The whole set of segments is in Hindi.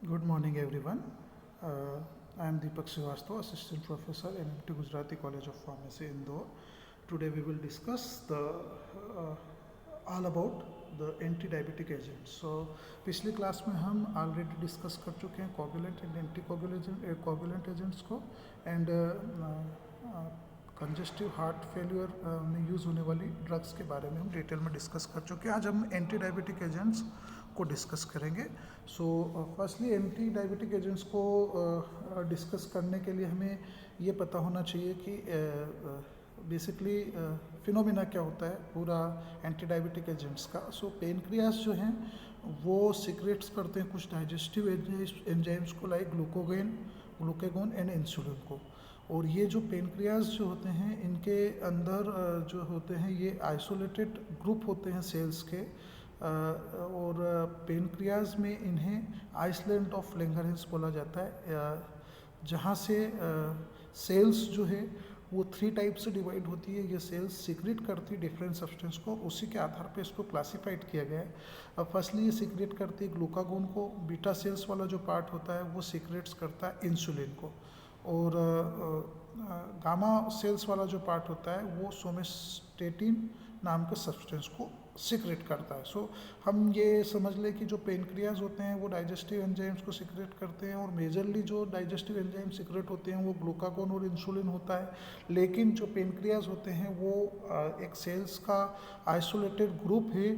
Good morning, everyone. I am Deepak Srivastava, Assistant Professor, NMT Gujarati College of Pharmacy, Indore. Today we will discuss all about the anti-diabetic agents. So पिछली क्लास में हम ऑलरेडी डिस्कस कर चुके हैं coagulant and anti coagulant agents को एंड कंजेस्टिव हार्ट फेलियर में यूज़ होने वाली ड्रग्स के बारे में हम डिटेल में डिस्कस कर चुके हैं. आज हम एंटी डायबिटिक एजेंट्स को डिस्कस करेंगे. So firstly anti diabetic agents को डिस्कस करने के लिए हमें ये पता होना चाहिए कि बेसिकली फिनोमिना क्या होता है पूरा एंटी डायबिटिक एजेंट्स का. सो पेनक्रियास जो हैं वो सिक्रेट्स करते हैं कुछ डाइजेस्टिव एंजाइम्स को, लाइक ग्लूकागोन एंड इंसुलिन को. और ये जो पेनक्रियास जो होते हैं इनके अंदर जो होते हैं ये आइसोलेटेड ग्रुप होते हैं सेल्स के. और पेनक्रियाज में इन्हें आइसलैंड ऑफ लैंगरहैंस बोला जाता है, जहाँ से सेल्स जो है वो 3 टाइप से डिवाइड होती है. ये सेल्स सीक्रेट करती है डिफरेंट सब्सटेंस को, उसी के आधार पे इसको क्लासिफाइड किया गया है. अब फर्स्टली ये सीक्रेट करती है ग्लूकागोन को. बीटा सेल्स वाला जो पार्ट होता है वो सीक्रेट्स करता है इंसुलिन को. और गामा सेल्स वाला जो पार्ट होता है वो सोमेस्टेटिन नाम के सब्सटेंस को सीक्रेट करता है. सो हम ये समझ लें कि जो पेनक्रियाज होते हैं वो डाइजेस्टिव एंजाइम्स को सीक्रेट करते हैं, और मेजरली जो डाइजेस्टिव एंजाइम सीक्रेट होते हैं वो ग्लूकागोन और इंसुलिन होता है. लेकिन जो पेनक्रियाज होते हैं वो एक सेल्स का आइसोलेटेड ग्रुप है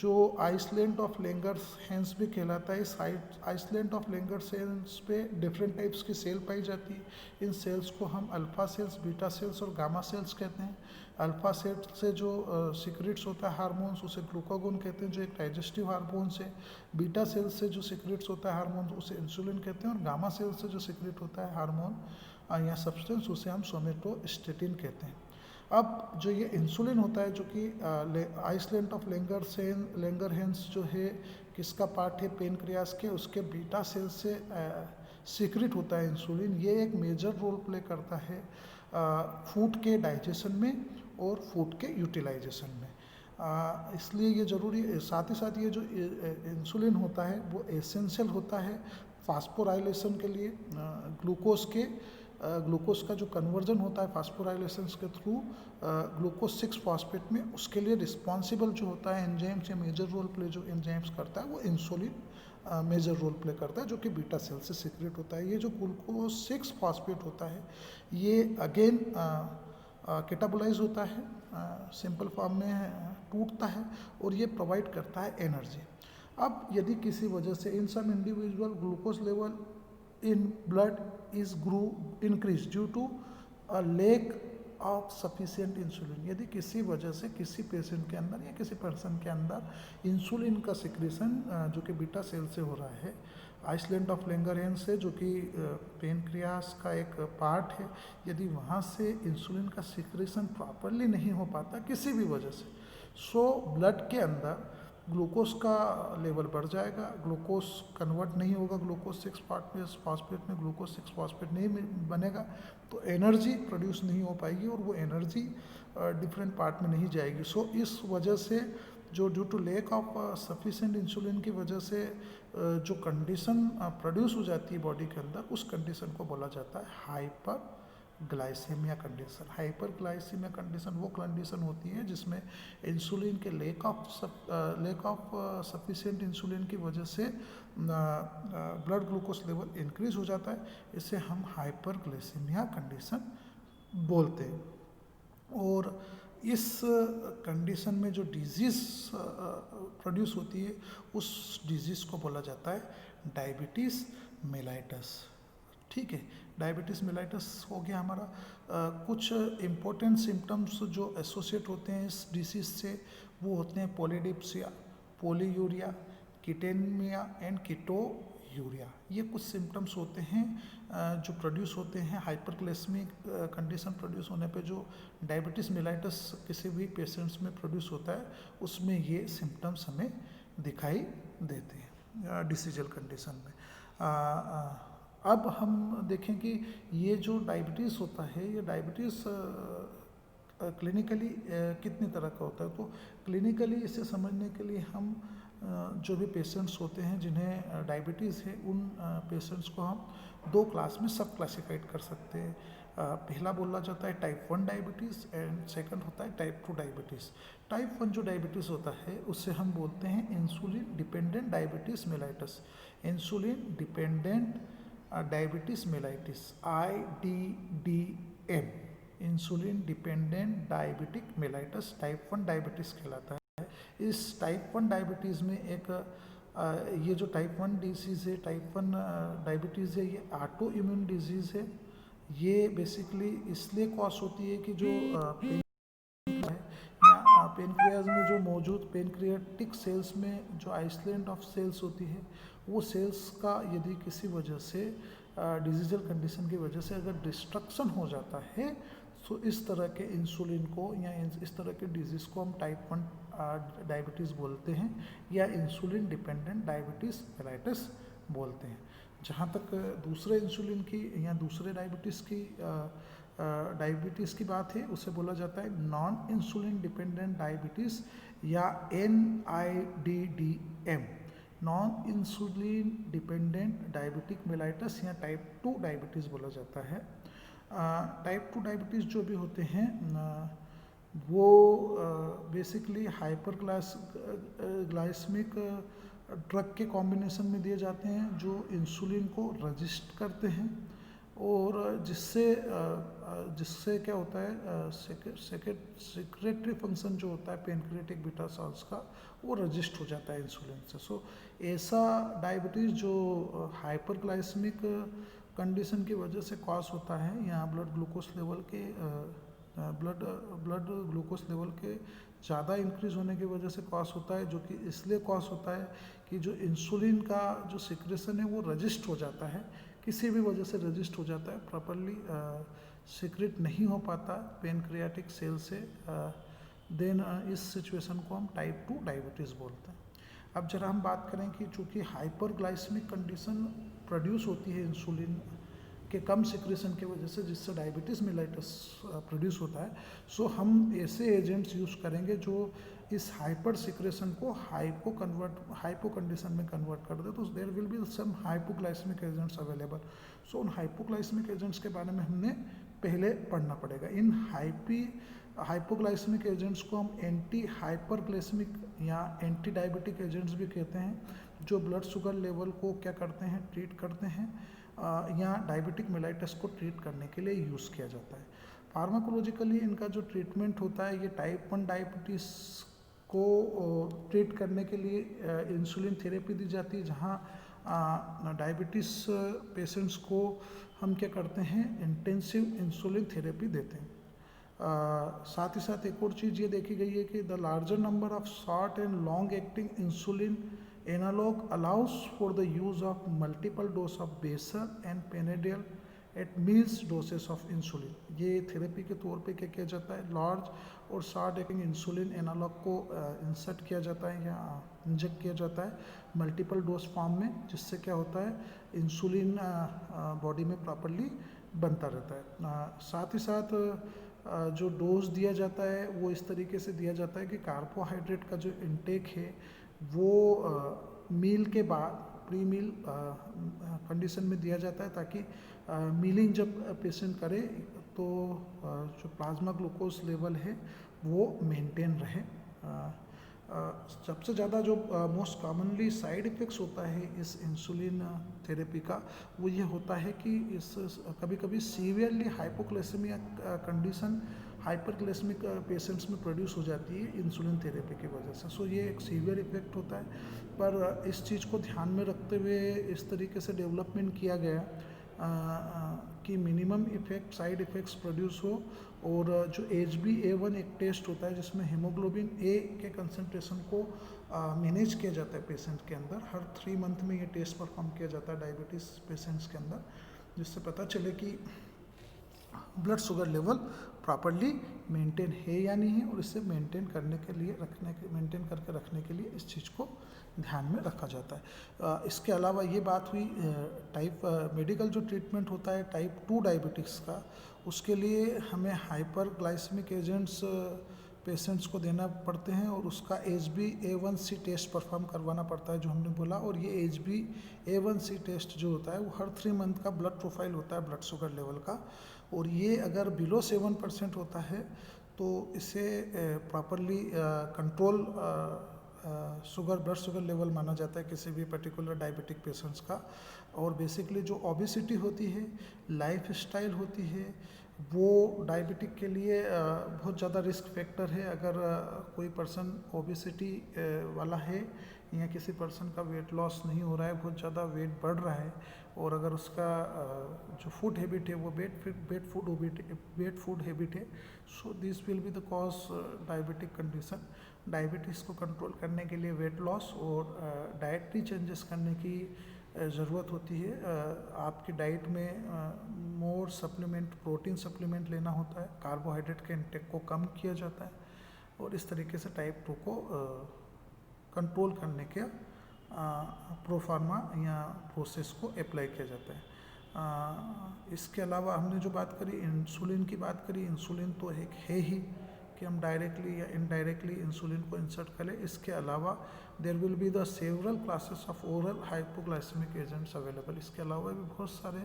जो आइसलैंड ऑफ लैंगरहैंस भी कहलाता है. इस आइसलैंड ऑफ लैंगरहैंस पे डिफरेंट टाइप्स की सेल पाई जाती है. इन सेल्स को हम अल्फा सेल्स, बीटा सेल्स और गामा सेल्स कहते हैं. अल्फा सेल से जो सीक्रेट्स होता है हार्मोन्स उसे ग्लूकागोन कहते हैं जो एक डाइजेस्टिव हार्मोन्स है. बीटा सेल से जो सीक्रेट्स होता है हार्मोन उसे इंसुलिन कहते हैं. और गामा सेल से जो सीक्रेट होता है हार्मोन या सब्सटेंस उसे हम सोमेटोस्टेटिन कहते हैं. अब जो ये इंसुलिन होता है जो कि आइसलैंड ऑफ लैंगरहैंस जो है किसका पार्ट है पेनक्रियास के, उसके बीटा सेल से सीक्रेट होता है इंसुलिन. ये एक मेजर रोल प्ले करता है फूड के डाइजेशन में और फूड के यूटिलाइजेशन में. इसलिए ये ज़रूरी है. साथ ही साथ ये जो इंसुलिन होता है वो एसेंशियल होता है फास्फोराइलेशन के लिए. ग्लूकोज का जो कन्वर्जन होता है फास्फोराइलेशन के थ्रू ग्लूकोज 6 फॉस्फेट में, उसके लिए रिस्पॉन्सिबल जो होता है एंजाइम्स या मेजर रोल प्ले जो एंजाइम्स करता है वो इंसुलिन मेजर रोल प्ले करता है जो कि बीटा सेल से सीक्रेट होता है. ये जो ग्लूकोज 6 फॉस्फेट होता है ये अगेन कैटाबोलाइज होता है, सिंपल फॉर्म में टूटता है और ये प्रोवाइड करता है एनर्जी. अब यदि किसी वजह से in some individual glucose level in blood is increase due to a lack of sufficient insulin, यदि किसी वजह से किसी पेशेंट के अंदर या किसी पर्सन के अंदर इंसुलिन का सिक्रेशन जो कि बीटा सेल से हो रहा है आइसलैंड ऑफ लैंगरहैंस से जो कि पेनक्रियास का एक पार्ट है, यदि वहाँ से इंसुलिन का सिक्रेशन प्रॉपरली नहीं हो पाता किसी भी वजह से, सो ब्लड के अंदर ग्लूकोज का लेवल बढ़ जाएगा. ग्लूकोज कन्वर्ट नहीं होगा ग्लूकोज 6 फॉस्फेट में, ग्लूकोज 6 फॉस्फेट नहीं बनेगा तो एनर्जी प्रोड्यूस नहीं हो पाएगी और वो एनर्जी डिफरेंट पार्ट में नहीं जाएगी. सो इस वजह से जो due to lake of sufficient insulin की वजह से जो कंडीशन प्रोड्यूस हो जाती है बॉडी के अंदर, उस कंडीशन को बोला जाता है hyperglycemia condition. Hyperglycemia condition वो कंडीशन होती है जिसमें इंसुलिन के लेक ऑफ सफिशिएंट इंसुलिन की वजह से ब्लड ग्लूकोज लेवल इंक्रीज हो जाता है. इसे हम हाइपर ग्लाइसेमिया कंडीशन बोलते हैं. और इस कंडीशन में जो डिजीज़ प्रोड्यूस होती है उस डिजीज़ को बोला जाता है डायबिटीज़ मेलाइटस. ठीक है, डायबिटीज़ मेलाइटस हो गया हमारा. कुछ इम्पोर्टेंट सिम्टम्स जो एसोसिएट होते हैं इस डिसीज़ से वो होते हैं पॉलीडिप्सिया, पोलीयूरिया, कीटेनिमिया एंड कीटोयूरिया. ये कुछ सिम्टम्स होते हैं जो प्रोड्यूस होते हैं हाइपरग्लाइसेमिक कंडीशन प्रोड्यूस होने पे. जो डायबिटीज़ मेलाइटस किसी भी पेशेंट्स में प्रोड्यूस होता है उसमें ये सिम्टम्स हमें दिखाई देते हैं डिसीजल कंडीशन में. अब हम देखें कि ये जो डायबिटीज़ होता है ये डायबिटीज़ क्लिनिकली कितनी तरह का होता है. तो क्लिनिकली इसे समझने के लिए हम जो भी पेशेंट्स होते हैं जिन्हें डायबिटीज़ है, उन पेशेंट्स को हम दो क्लास में सब क्लासिफाइड कर सकते हैं। पहला बोला जाता है टाइप 1 डायबिटीज़ एंड सेकंड होता है टाइप 2 डायबिटीज़। टाइप 1 जो डायबिटीज़ होता है उसे हम बोलते हैं insulin dependent diabetes mellitus. Insulin dependent diabetes mellitus, IDDM, insulin dependent diabetic mellitus type 1 diabetes कहलाता है। इस टाइप 1 डायबिटीज़ में एक ये जो टाइप 1 डिजीज़ है, टाइप 1 डायबिटीज़ है, ये ऑटो इम्यून डिजीज़ है। ये बेसिकली इसलिए कॉज होती है कि जो पेनक्रियाज में जो मौजूद पेनक्रियाटिक सेल्स में जो आइसलैंड ऑफ सेल्स होती है, वो सेल्स का यदि किसी वजह से डिजीजल कंडीशन की वजह से अगर डिस्ट्रक्शन हो जाता है, तो इस तरह के इंसुलिन को या इस तरह के डिजीज़ को हम टाइप 1 डायबिटीज़ बोलते हैं या इंसुलिन डिपेंडेंट डायबिटीज़ मेलाइटिस बोलते हैं। जहाँ तक दूसरे इंसुलिन की या दूसरे डायबिटीज़ की बात है, उसे बोला जाता है नॉन इंसुलिन डिपेंडेंट डायबिटीज़ या NIDDM, non insulin dependent diabetic mellitus या टाइप 2 डायबिटीज़ बोला जाता है। टाइप 2 डायबिटीज़ जो भी होते हैं वो बेसिकली हाइपर ग्लाइसेमिक ड्रग के कॉम्बिनेशन में दिए जाते हैं जो इंसुलिन को रजिस्ट करते हैं, और जिससे क्या होता है सेक्रेटरी फंक्शन जो होता है पेनक्रियाटिक बीटा सेल्स का, वो रजिस्ट हो जाता है इंसुलिन से। सो ऐसा डायबिटीज़ जो हाइपरग्लाइसेमिक कंडीशन की वजह से कॉज होता है, यहाँ ब्लड ग्लूकोज लेवल के ज़्यादा इंक्रीज होने की वजह से कॉज होता है, जो कि इसलिए कॉज होता है कि जो इंसुलिन का जो सिक्रेशन है वो रजिस्ट हो जाता है, किसी भी वजह से रजिस्ट हो जाता है, प्रॉपरली सिक्रेट नहीं हो पाता पेनक्रियाटिक सेल से, देन इस सिचुएशन को हम टाइप 2 डायबिटीज़ बोलते हैं। अब जरा हम बात करें कि चूँकि हाइपरग्लाइसेमिक कंडीशन प्रोड्यूस होती है इंसुलिन के कम सिक्रेशन की वजह से, जिससे डायबिटीज़ मेलाइटस प्रोड्यूस होता है, सो हम ऐसे एजेंट्स यूज़ करेंगे जो इस हाइपर सिक्रेशन को हाइपो कंडीशन में कन्वर्ट कर दे। तो there will be some hypoglycemic agents available. So उन हाइपोग्लाइसेमिक एजेंट्स के बारे में हमने पहले पढ़ना पड़ेगा। इन हाइपोग्लाइसेमिक एजेंट्स को हम एंटी हाइपरग्लाइसेमिक या एंटी डायबिटिक एजेंट्स भी कहते हैं, जो ब्लड शुगर लेवल को क्या करते हैं, ट्रीट करते हैं, या डायबिटिक मेलाइटस को ट्रीट करने के लिए यूज़ किया जाता है। फार्माकोलॉजिकली इनका जो ट्रीटमेंट होता है, ये टाइप 1 डायबिटीज़ को ट्रीट करने के लिए इंसुलिन थेरेपी दी जाती है, जहाँ डायबिटीज़ पेशेंट्स को हम क्या करते हैं, इंटेंसिव इंसुलिन थेरेपी देते हैं। साथ ही साथ एक और चीज़ ये देखी गई है कि the larger number of short and long acting insulin analog allows for the use of multiple dose of basal and prandial at meals doses of insulin. ये थेरेपी के तौर पे क्या किया जाता है, लार्ज और शॉर्ट एक्टिंग इंसुलिन एनालॉग को इंसर्ट किया जाता है या इंजेक्ट किया जाता है मल्टीपल डोज फॉर्म में, जिससे क्या होता है, इंसुलिन बॉडी में प्रॉपरली बनता रहता है। साथ ही साथ जो डोज दिया जाता है वो इस तरीके से दिया जाता है कि कार्बोहाइड्रेट का जो इंटेक है वो मील के बाद प्री मील कंडीशन में दिया जाता है, ताकि मीलिंग जब पेशेंट करे तो जो प्लाज्मा ग्लूकोज लेवल है वो मेंटेन रहे। सबसे ज़्यादा जो मोस्ट कॉमनली साइड इफ़ेक्ट्स होता है इस इंसुलिन थेरेपी का, वो ये होता है कि इस कभी कभी severely hypoglycemia condition hyperglycemic patients में प्रोड्यूस हो जाती है इंसुलिन थेरेपी की वजह से। सो ये एक सीवियर इफेक्ट होता है, पर इस चीज़ को ध्यान में रखते हुए इस तरीके से डेवलपमेंट किया गया कि minimum effect side effects produce हो। और जो HbA1 एक टेस्ट होता है जिसमें हीमोग्लोबिन A के कंसंट्रेशन को मैनेज किया जाता है पेशेंट के अंदर, हर 3 मंथ में ये टेस्ट परफॉर्म किया जाता है डायबिटीज़ पेशेंट्स के अंदर, जिससे पता चले कि blood sugar level properly maintain है या नहीं है, और इसे मेंटेन करके रखने के लिए इस चीज़ को ध्यान में रखा जाता है। इसके अलावा ये बात हुई मेडिकल जो ट्रीटमेंट होता है टाइप 2 डायबिटिक्स का, उसके लिए हमें हाइपरग्लाइसेमिक एजेंट्स पेशेंट्स को देना पड़ते हैं और उसका HbA1c टेस्ट परफॉर्म करवाना पड़ता है जो हमने बोला। और ये HbA1c टेस्ट जो होता है वो हर 3 मंथ का ब्लड प्रोफाइल होता है ब्लड शुगर लेवल का, और ये अगर बिलो 7% होता है तो इसे properly control blood sugar level माना जाता है किसी भी पर्टिकुलर डायबिटिक पेशेंट्स का। और बेसिकली जो ओबेसिटी होती है, लाइफ स्टाइल होती है, वो डायबिटिक के लिए बहुत ज़्यादा रिस्क फैक्टर है। अगर कोई पर्सन ओबेसिटी वाला है या किसी पर्सन का वेट लॉस नहीं हो रहा है, बहुत ज़्यादा वेट बढ़ रहा है, और अगर उसका जो फूड हैबिट है वो बेड फूड हैबिट है, so this will be the cause diabetic condition. Diabetes को कंट्रोल करने के लिए वेट लॉस और डाइटरी चेंजेस करने की ज़रूरत होती है। आपकी डाइट में मोर सप्लीमेंट, प्रोटीन सप्लीमेंट लेना होता है, कार्बोहाइड्रेट के इंटेक को कम किया जाता है, और इस तरीके से टाइप 2 को कंट्रोल करने के प्रोफार्मा या प्रोसेस को अप्लाई किया जाता है। इसके अलावा हमने जो बात करी, इंसुलिन की बात करी, इंसुलिन तो एक है ही कि हम डायरेक्टली या इनडायरेक्टली इंसुलिन को इंसर्ट करें। इसके अलावा there will be the several classes of oral hypoglycaemic agents available. इसके अलावा भी बहुत सारे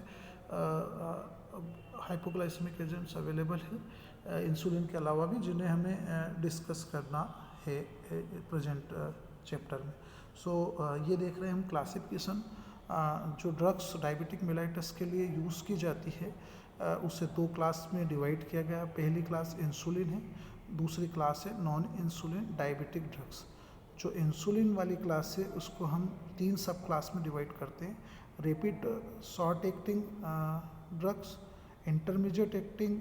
हाइपोग्लाइसेमिक एजेंट्स अवेलेबल हैं इंसुलिन के अलावा भी, जिन्हें हमें डिस्कस करना है प्रेजेंट चैप्टर में। सो ये देख रहे हैं हम क्लासिफिकेशन। जो ड्रग्स डायबिटिक मेलाइटस के लिए यूज़ की जाती है उसे 2 क्लास में डिवाइड किया गया। पहली क्लास इंसुलिन है, दूसरी क्लास है नॉन इंसुलिन डायबिटिक ड्रग्स। जो इंसुलिन वाली क्लास है उसको हम 3 सब क्लास में डिवाइड करते हैं। Rapid short acting drugs, intermediate acting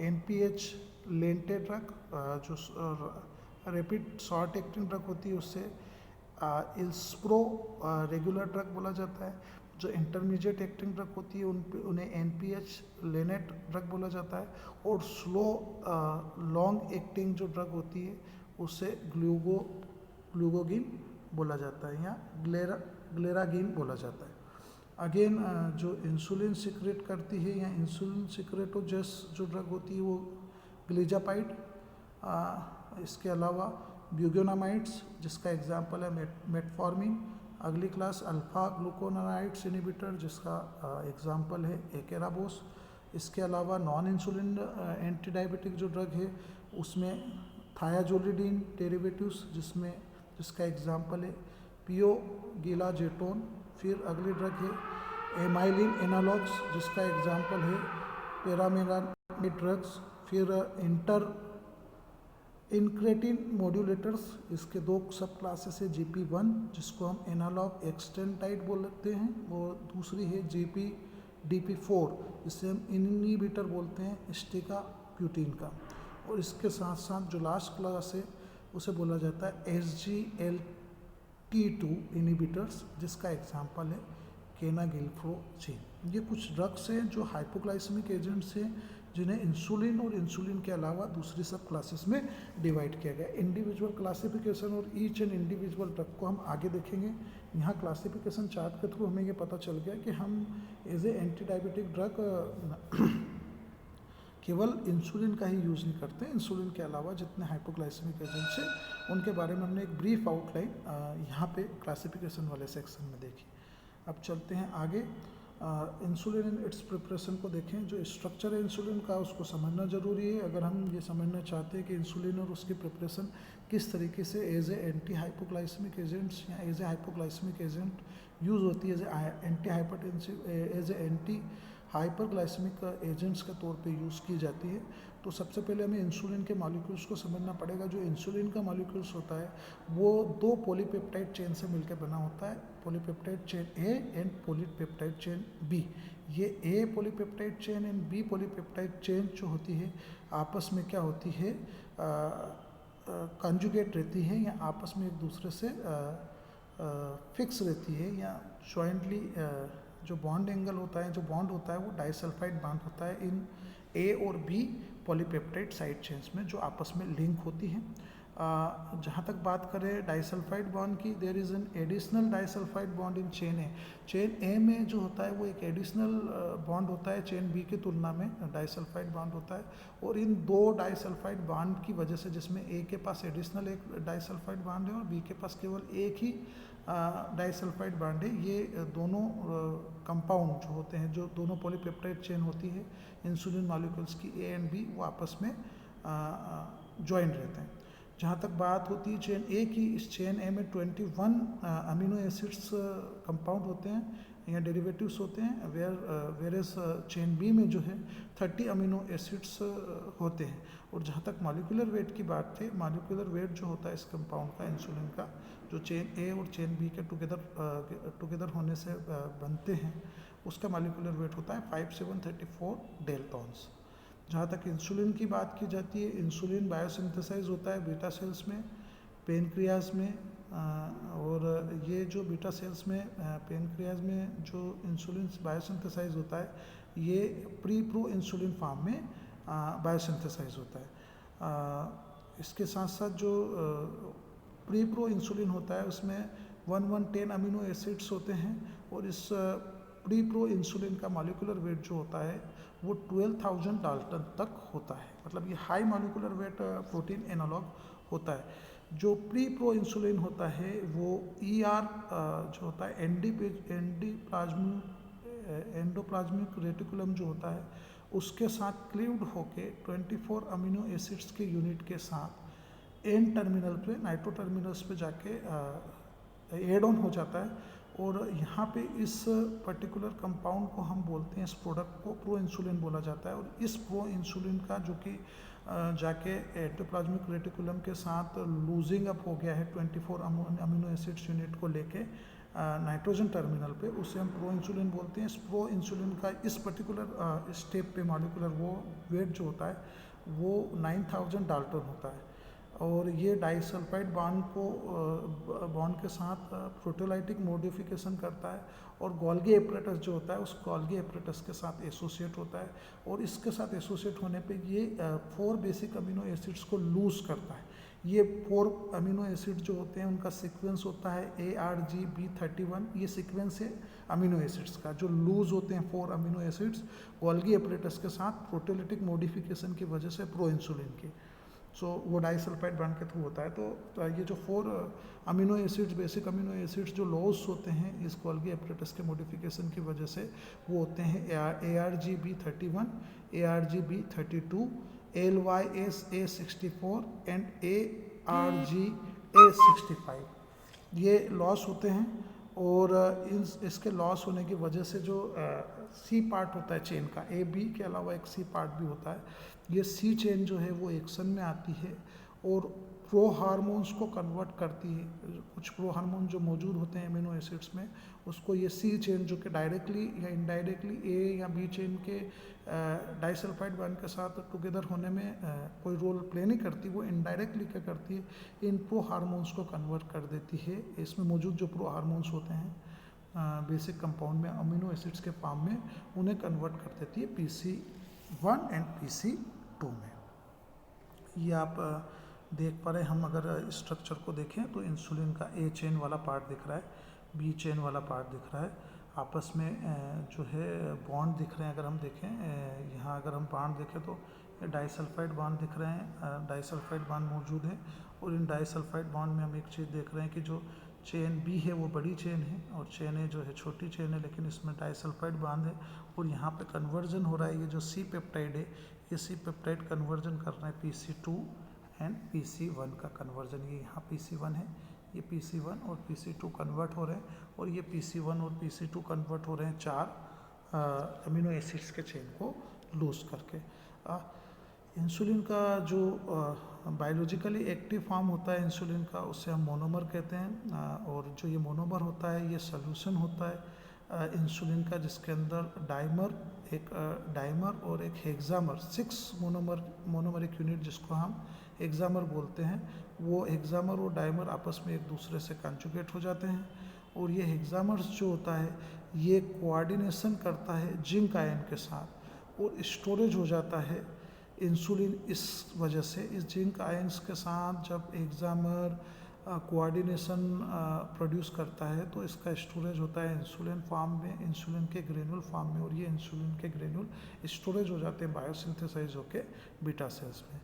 NPH lente drug. जो रैपिड शॉर्ट एक्टिंग ड्रग होती है उससे इल्सप्रो रेगुलर ड्रग बोला जाता है। जो इंटरमीडिएट एक्टिंग ड्रग होती है उन्हें NPH लेनेट ड्रग बोला जाता है, और स्लो लॉन्ग एक्टिंग जो ड्रग होती है उसे ग्लूकोगिन बोला जाता है या ग्लेरागिन बोला जाता है। अगेन जो इंसुलिन सिक्रेट करती है या इंसुलिन सिक्रेटोजेस जो ड्रग होती है वो ग्लिजापाइड। इसके अलावा ब्यूगोनामाइड्स जिसका एग्जाम्पल है मेटफॉर्मिन। अगली क्लास अल्फा ग्लूकोनाराइड्स इनिबिटर जिसका एग्जाम्पल है एकेराबोस। इसके अलावा नॉन इंसुलिन एंटी डायबिटिक जो ड्रग है उसमें थायाजोलिडीन डेरिवेटिव्स जिसका एग्जाम्पल है पियोगिलाजेटोन। फिर अगली ड्रग है एमाइलिन एनालॉग्स जिसका एग्जाम्पल है पैरामेरामिड ड्रग्स। फिर इंक्रेटिन मॉड्यूलेटर्स, इसके 2 सब क्लासेस है GP1 जिसको हम एनालॉग एक्सटेंटाइड बोलते हैं, और दूसरी है DP4 जिसे हम इनहिबिटर बोलते हैं स्टिकाप्यूटिन का। और इसके साथ साथ जो लास्ट क्लास है उसे बोला जाता है SGLT2 इनहिबिटर्स जिसका एग्जाम्पल है केनागिल्फ्रोचिन। ये कुछ ड्रग्स हैं जो हाइपोग्लाइसेमिक एजेंट्स हैं जिन्हें इंसुलिन और इंसुलिन के अलावा दूसरी सब क्लासेस में डिवाइड किया गया। इंडिविजुअल क्लासिफिकेशन और ईच एंड इंडिविजुअल ड्रग को हम आगे देखेंगे। यहाँ क्लासिफिकेशन चार्ट के थ्रू हमें ये पता चल गया कि हम as a anti diabetic drug केवल इंसुलिन का ही यूज़ नहीं करते। इंसुलिन के अलावा जितने हाइपोग्लाइसेमिक एजेंट्स हैं उनके बारे में हमने एक ब्रीफ आउटलाइन यहाँ पे क्लासिफिकेशन वाले सेक्शन में देखी। अब चलते हैं आगे। इंसुलिन एंड इट्स प्रिपरेशन को देखें। जो स्ट्रक्चर है इंसुलिन का उसको समझना ज़रूरी है अगर हम ये समझना चाहते हैं कि इंसुलिन और उसकी प्रिपरेशन किस तरीके से as a anti hypoglycemic agents या as a hypoglycemic agent use होती है, as a anti hyperglycemic agents के तौर पे यूज़ की जाती है। तो सबसे पहले हमें इंसुलिन के मॉलिक्यूल्स को समझना पड़ेगा। जो इंसुलिन का मॉलिक्यूल्स होता है वो 2 पॉलीपेप्टाइड चेन से मिलकर बना होता है, polypeptide chain A and polypeptide chain B। ये A polypeptide chain and B polypeptide chain जो होती है आपस में क्या होती है, कंजुगेट रहती है या आपस में एक दूसरे से फिक्स रहती है, या जॉइंटली जो बॉन्ड एंगल होता है, जो बॉन्ड होता है वो डाइसल्फाइड बॉन्ड होता है इन A और B पॉलीपेप्टाइड साइड चेन्स में जो आपस में लिंक होती हैं। जहाँ तक बात करें डाइसल्फाइड बॉन्ड की, there is an additional disulphide bond in chain A. Chain A में जो होता है वो एक एडिशनल बॉन्ड होता है चेन बी की तुलना में, डाइसल्फाइड बॉन्ड होता है। और इन दो डाइसल्फाइड बॉन्ड की वजह से, जिसमें ए के पास एडिशनल एक डाइसल्फाइड बॉन्ड है और बी के पास केवल एक ही डाइसल्फाइड बॉन्ड है, ये दोनों कंपाउंड जो होते हैं, जो दोनों पॉलीपेप्टाइड चेन होती है इंसुलिन मॉलिक्यूल्स की ए एंड बी, वो आपस में ज्वाइंट रहते हैं। जहाँ तक बात होती है चेन ए की, इस चेन ए में 21 अमीनो एसिड्स कंपाउंड होते हैं या डेरिवेटिव्स होते हैं, वेयरएज चेन बी में जो है 30 अमीनो एसिड्स होते हैं। और जहाँ तक मॉलिक्यूलर वेट की बात है, मॉलिक्यूलर वेट जो होता है इस कंपाउंड का, इंसुलिन का, जो चेन ए और चेन बी के टुगेदर होने से बनते हैं, उसका मॉलिक्यूलर वेट होता है 5734 डेल्टॉन्स। जहाँ तक इंसुलिन की बात की जाती है, इंसुलिन बायोसिंथेसाइज होता है बीटा सेल्स में, पेनक्रियाज में, और ये जो बीटा सेल्स में, पेनक्रियाज में जो इंसुलिन बायोसिंथेसाइज होता है, ये प्रो इंसुलिन फॉर्म में बायोसिंथेसाइज होता है। इसके साथ साथ जो प्रो इंसुलिन होता है उसमें 1110 अमीनो एसिड्स होते हैं, और इस प्रो इंसुलिन का मॉलिक्यूलर वेट जो होता है वो 12,000 डाल्टन तक होता है। मतलब ये high molecular weight protein analogue होता है। जो प्रो इंसुलिन होता है वो जो होता है एंडोप्लाज्मिक रेटिकुलम जो होता है उसके साथ क्लीव्ड होके 24 अमीनो एसिड्स के यूनिट के साथ एन टर्मिनल पे, नाइट्रो टर्मिनल्स पे जाके एड ऑन हो जाता है। और यहाँ पे इस पर्टिकुलर कंपाउंड को हम बोलते हैं, इस प्रोडक्ट को प्रो इंसुलिन बोला जाता है। और इस प्रो इंसुलिन का जो कि जाके एंडोप्लाज्मिक रेटिकुलम के साथ लूजिंग अप हो गया है 24 अमीनो एसिड्स यूनिट को लेके नाइट्रोजन टर्मिनल पे, उसे हम प्रो इंसुलिन बोलते हैं। इस प्रो इंसुलिन का इस पर्टिकुलर स्टेप पे मॉलिक्यूलर वो वेट जो होता है वो 9000 डाल्टन होता है। और ये डाइसल्फाइड बॉन्ड के साथ प्रोटेोलाइटिक मॉडिफिकेशन करता है, और गोल्गी एपरेटस जो होता है उस गोल्गी एपरेटस के साथ एसोसिएट होता है। और इसके साथ एसोसिएट होने पे ये 4 बेसिक अमीनो एसिड्स को लूज करता है। ये 4 अमीनो एसिड जो होते हैं उनका सीक्वेंस होता है ARGB31। ये सीक्वेंस है अमीनो एसिड्स का, जो लूज होते हैं 4 अमीनो एसिड्स गोल्गी एपरेटस के साथ प्रोटेोलाइटिक मॉडिफिकेशन की वजह से प्रो इंसुलिन की। वो डाइसल्फाइड बॉन्ड के थ्रू होता है। तो ये जो 4 amino acids, basic amino acids जो लॉस होते हैं इस गोल्गी एपरेटस के मॉडिफिकेशन की वजह से, वो होते हैं ARGB31, ARGB32, LYSA64 and ARGA65। ये लॉस होते हैं। और इसके लॉस होने की वजह से जो सी पार्ट होता है चेन का, ए बी के अलावा एक सी पार्ट भी होता है, ये सी चेन जो है वो एक्शन में आती है और प्रो हार्मोन्स को कन्वर्ट करती है। कुछ प्रो हार्मोन जो मौजूद होते हैं अमीनो एसिड्स में, उसको ये सी चेन जो कि डायरेक्टली या इनडायरेक्टली ए या बी चेन के डाइसल्फाइड बॉन्ड के साथ टुगेदर होने में कोई रोल प्ले नहीं करती, वो इनडायरेक्टली क्या करती है, इन प्रो हार्मोन्स को कन्वर्ट कर देती है। इसमें मौजूद जो प्रो हार्मोन्स होते हैं बेसिक कंपाउंड में, अमीनो एसिड्स के फॉर्म में, उन्हें कन्वर्ट कर देती है PC1 एंड PC2 में। ये आप देख पा रहे हैं। हम अगर स्ट्रक्चर को देखें तो इंसुलिन का ए चेन वाला पार्ट दिख रहा है, बी चेन वाला पार्ट दिख रहा है, आपस में जो है बॉन्ड दिख रहे हैं। अगर हम देखें यहाँ, अगर हम बॉन्ड देखें तो डाइसल्फाइड बॉन्ड दिख रहे हैं, डाइसल्फाइड बॉन्ड मौजूद है। और इन डाइसल्फाइड बॉन्ड में हम एक चीज़ देख रहे हैं कि जो चेन बी है वो बड़ी चेन है और चेन ए जो है छोटी चेन है, लेकिन इसमें डाइसल्फाइड बॉन्ड है। और यहाँ पे कन्वर्जन हो रहा है, ये जो सी पेप्टाइड है, ये सी पेप्टाइड कन्वर्जन कर रहे हैं PC2 एंड PC1 का कन्वर्जन। ये यहाँ PC1 है, ये PC1 और PC2 कन्वर्ट हो रहे हैं, और ये PC1 और PC2 कन्वर्ट हो रहे हैं 4 अमीनो एसिड्स के चेन को लूज करके। इंसुलिन का जो बायोलॉजिकली एक्टिव फॉर्म होता है इंसुलिन का, उससे हम मोनोमर कहते हैं। और जो ये मोनोमर होता है ये सॉल्यूशन होता है इंसुलिन का, जिसके अंदर डाइमर और एक हेक्सामर, 6 मोनोमरिक यूनिट जिसको हम हेक्सामर बोलते हैं, वो हेक्सामर और डाइमर आपस में एक दूसरे से कंजुगेट हो जाते हैं। और ये हेक्सामर्स जो होता है ये कोऑर्डिनेशन करता है जिंक आयन के साथ, और स्टोरेज हो जाता है इंसुलिन इस वजह से इस जिंक आयंस के साथ जब एग्जामर कोऑर्डिनेशन प्रोड्यूस करता है तो इसका स्टोरेज होता है इंसुलिन फॉर्म में, इंसुलिन के ग्रेन्यूल फॉर्म में, और ये इंसुलिन के ग्रेन्यूल स्टोरेज हो जाते हैं बायोसिंथेसाइज होके बीटा सेल्स में।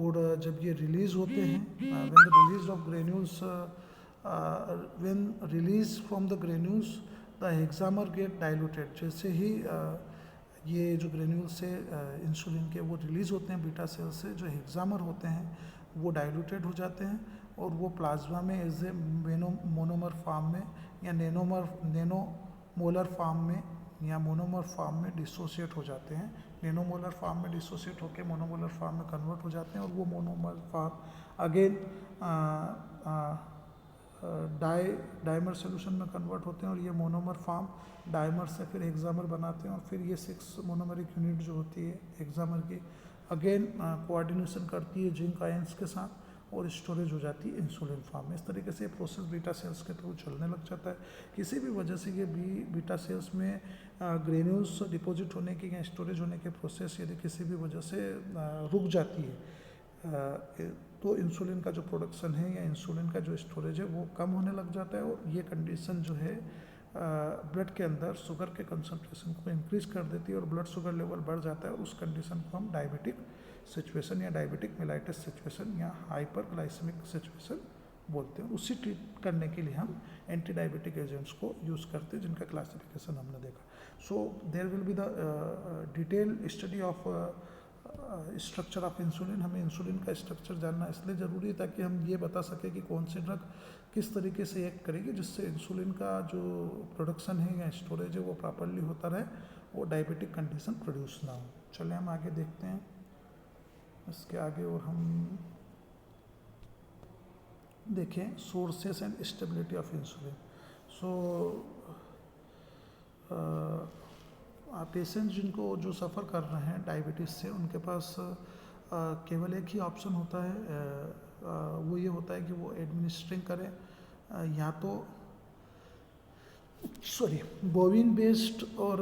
और जब ये रिलीज होते हैं, when the release of granules, when release from the granules the hexamer get diluted. जैसे ही ये जो ग्रेन्यूल से इंसुलिन के वो रिलीज होते हैं बीटा सेल से, जो हेक्सामर होते हैं वो डाइल्यूटेड हो जाते हैं और वो प्लाज्मा में एज ए मोनोमर फॉर्म में या नैनोमोलर फॉर्म में या मोनोमर फॉर्म में डिसोसिएट हो जाते हैं। नैनोमोलर फॉर्म में डिसोसिएट होकर मोनोमोलर फॉर्म में कन्वर्ट हो जाते हैं और वो monomer form again dimer solution में कन्वर्ट होते हैं और ये मोनोमर फॉर्म डाइमर से फिर हेक्सामर बनाते हैं और फिर ये 6 मोनोमरिक यूनिट जो होती है हेक्सामर की अगेन कोऑर्डिनेशन करती है जिंक आयंस के साथ और स्टोरेज हो जाती है इंसुलिन फॉर्म में। इस तरीके से प्रोसेस बीटा सेल्स के थ्रू चलने लग जाता है। किसी भी वजह से ये बीटा सेल्स में ग्रेन्यूल्स डिपॉजिट होने की या स्टोरेज होने के प्रोसेस यदि किसी भी वजह से रुक जाती है तो इंसुलिन का जो प्रोडक्शन है या इंसुलिन का जो स्टोरेज है वो कम होने लग जाता है और ये कंडीशन जो है ब्लड के अंदर शुगर के कंसंट्रेशन को इंक्रीज कर देती है और ब्लड शुगर लेवल बढ़ जाता है और उस कंडीशन को हम डायबिटिक सिचुएशन या डायबिटिक मेलाइटिस सिचुएशन या हाइपरग्लाइसेमिक सिचुएशन बोलते हैं। उसी ट्रीट करने के लिए हम एंटी डायबिटिक एजेंट्स को यूज़ करते हैं जिनका क्लासिफिकेशन हमने देखा। So there will be the detail study of structure of insulin. हमें इंसुलिन का स्ट्रक्चर जानना इसलिए ज़रूरी है ताकि हम ये बता सकें कि कौन सी ड्रग किस तरीके से एक्ट करेगी जिससे इंसुलिन का जो प्रोडक्शन है या स्टोरेज है वो प्रॉपरली होता रहे, वो डायबिटिक कंडीशन प्रोड्यूस ना हो। चलिए हम आगे देखते हैं इसके आगे और हम देखें sources and stability of insulin. So patient जिनको जो सफ़र कर रहे हैं डायबिटीज़ से उनके पास केवल एक ही ऑप्शन होता है, वो ये होता है कि वो एडमिनिस्ट्रिंग करें या तो बोविन बेस्ड और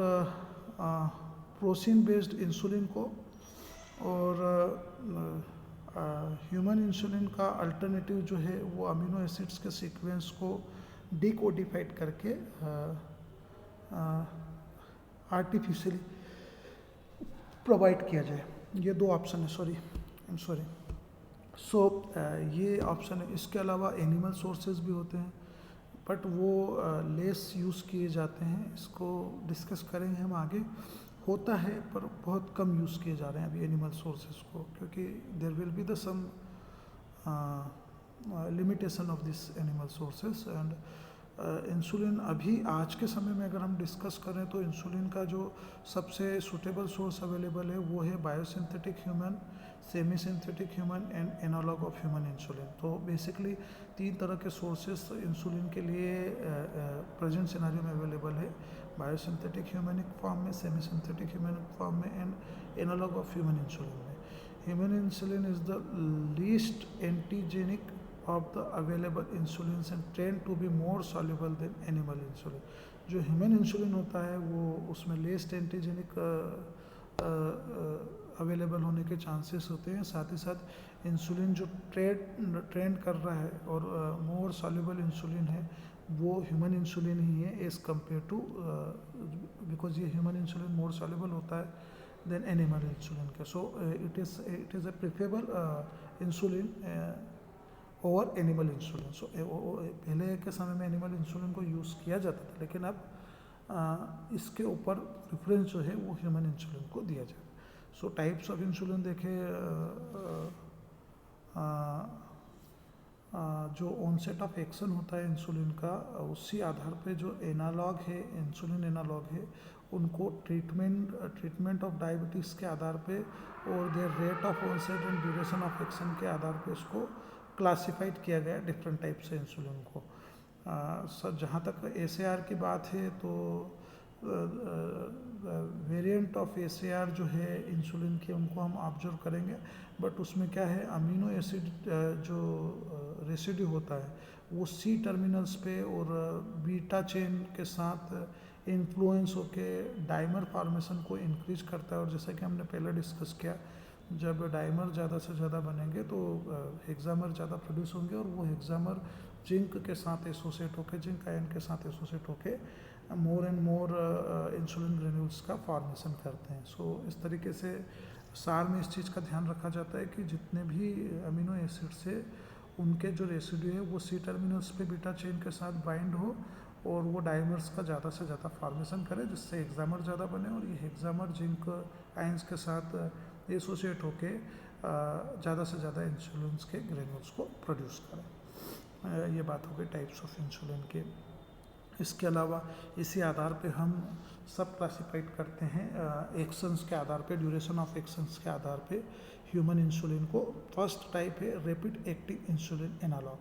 प्रोसीन बेस्ड इंसुलिन को और ह्यूमन इंसुलिन का अल्टरनेटिव जो है वो अमीनो एसिड्स के सीक्वेंस को डिकोडिफाइड करके आर्टिफिशियली प्रोवाइड किया जाए। ये दो ऑप्शन है। सो ये ऑप्शन है। इसके अलावा एनिमल सोर्सेज भी होते हैं बट वो लेस यूज़ किए जाते हैं। इसको डिस्कस करेंगे हम आगे। होता है पर बहुत कम यूज़ किए जा रहे हैं अभी एनिमल सोर्सेज को, क्योंकि there will be the some limitation of this animal sources. And insulin अभी आज के समय में अगर हम डिस्कस करें तो इंसुलिन का जो सबसे सूटेबल सोर्स अवेलेबल है वो है biosynthetic human, semi synthetic human and analogue of human insulin. तो बेसिकली 3 तरह के सोर्सेस इंसुलिन के लिए प्रेजेंट सिनेरियो में अवेलेबल है, बायोसिंथेटिक ह्यूमनिक फॉर्म में, सेमी सिंथेटिक ह्यूमनिक फॉर्म में and analogue of human insulin में। Human insulin is the least antigenic of the available insulins and tend to be more soluble than animal insulin। जो ह्यूमन इंसुलिन होता है वो उसमें लेस्ट एंटीजेनिक अवेलेबल होने के चांसेस होते हैं, साथ ही साथ इंसुलिन जो ट्रेंड कर रहा है और मोर सॉल्युबल इंसुलिन है वो ह्यूमन इंसुलिन ही है एज़ कम्पेयर टू, बिकॉज ये ह्यूमन इंसुलिन मोर सॉल्युबल होता है देन एनिमल इंसुलिन का। सो it is a preferable insulin और एनिमल इंसुलिन। सो पहले के समय में एनिमल इंसुलिन को यूज़ किया जाता था लेकिन अब इसके ऊपर प्रेफरेंस जो है वो ह्यूमन इंसुलिन को दिया जाता है। सो टाइप्स ऑफ इंसुलिन देखें, जो ऑनसेट ऑफ एक्शन होता है इंसुलिन का उसी आधार पे जो एनालॉग है, इंसुलिन एनालॉग है, उनको ट्रीटमेंट ऑफ डायबिटीज़ के आधार पे और their rate of onset and duration of action के आधार पे इसको क्लासिफाइड किया गया डिफरेंट टाइप से इंसुलिन को। सर जहाँ तक एसएआर की बात है तो वेरिएंट ऑफ एसएआर जो है इंसुलिन के उनको हम ऑब्जर्व करेंगे, बट उसमें क्या है अमीनो एसिड जो रेसिड्यू होता है वो सी टर्मिनल्स पे और बीटा चेन के साथ इन्फ्लुएंस होके डाइमर फॉर्मेशन को इंक्रीज करता है। और जैसा कि हमने पहले डिस्कस किया जब डाइमर ज़्यादा से ज़्यादा बनेंगे तो हेक्सामर ज़्यादा प्रोड्यूस होंगे और वो हेक्सामर जिंक के साथ एसोसिएट होकर, जिंक आयन के साथ एसोसिएट होकर more and more insulin granules का फॉर्मेशन करते हैं। सो इस तरीके से सार में इस चीज़ का ध्यान रखा जाता है कि जितने भी अमीनो एसिड से उनके जो रेसिड्यू है वो सी टर्मिनल्स पे बीटा चेन के साथ बाइंड हो और वो डाइमर्स का ज़्यादा से ज़्यादा फॉर्मेशन करे, जिससे हेक्सामर ज़्यादा बने और ये हेक्सामर जिंक आयंस के साथ एसोसिएट होके ज़्यादा से ज़्यादा इंसुलिन के ग्रेन्यूल्स को प्रोड्यूस करें। ये बात हो गई टाइप्स ऑफ इंसुलिन के। इसके अलावा इसी आधार पे हम सब क्लासिफाइड करते हैं एक्शंस के आधार पे, ड्यूरेशन ऑफ एक्शंस के आधार पे ह्यूमन इंसुलिन को। फर्स्ट टाइप है रैपिड एक्टिंग इंसुलिन एनालॉग।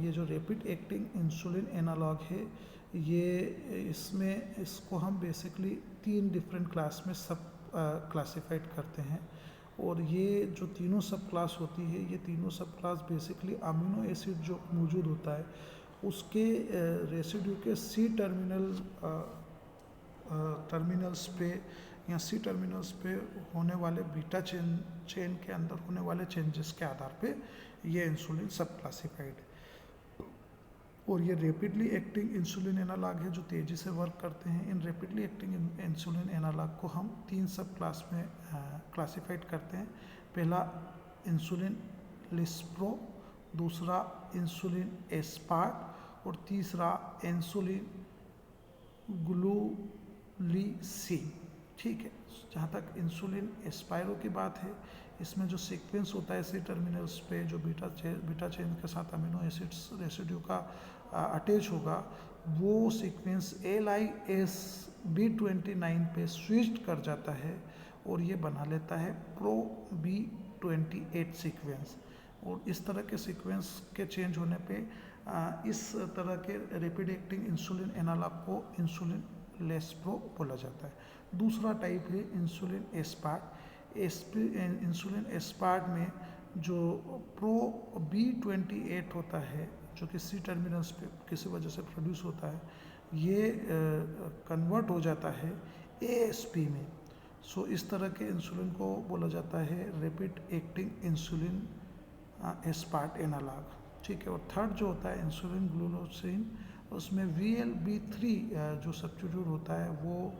ये जो रैपिड एक्टिंग इंसुलिन एनालॉग है, ये इसको हम बेसिकली 3 डिफरेंट क्लास में सब क्लासिफाइड करते हैं और ये जो तीनों सब क्लास होती है, ये तीनों सब क्लास बेसिकली अमीनो एसिड जो मौजूद होता है उसके रेसिड्यू के सी टर्मिनल्स पे या सी टर्मिनल्स पे होने वाले बीटा चेन के अंदर होने वाले चेंजेस के आधार पे ये इंसुलिन सब क्लासिफाइड है। और ये रैपिडली एक्टिंग इंसुलिन एनालॉग है जो तेज़ी से वर्क करते हैं। इन रैपिडली एक्टिंग इंसुलिन एनालॉग को हम 3 सब क्लास में क्लासिफाइड करते हैं। पहला इंसुलिन लिस्प्रो, दूसरा इंसुलिन एस्पार्ट और तीसरा इंसुलिन ग्लूलिसिन। ठीक है, जहाँ तक इंसुलिन एस्पायरो की बात है, इसमें जो सीक्वेंस होता है सी टर्मिनल्स पे जो बीटा चेन के साथ अमीनो एसिड्स रेसिड्यू का अटैच होगा, वो सीक्वेंस LIS B29 पे स्विच्ड कर जाता है और ये बना लेता है प्रो B28 सीक्वेंस। और इस तरह के सीक्वेंस के चेंज होने पे इस तरह के रैपिड एक्टिंग इंसुलिन एनालॉग को इंसुलिन लेस्प्रो बोला जाता है। दूसरा टाइप है इंसुलिन एस्पार्ट। इंसुलिन एस्पार्ट में जो प्रो B28 होता है, जो कि सी टर्मिनल्स पे किसी वजह से प्रोड्यूस होता है, ये कन्वर्ट हो जाता है ASP में। सो इस तरह के इंसुलिन को बोला जाता है rapid acting insulin aspart analogue. ठीक है, और थर्ड जो होता है इंसुलिन ग्लूकोसिन, उसमें VLB3 जो सब्स्टिट्यूट होता है वो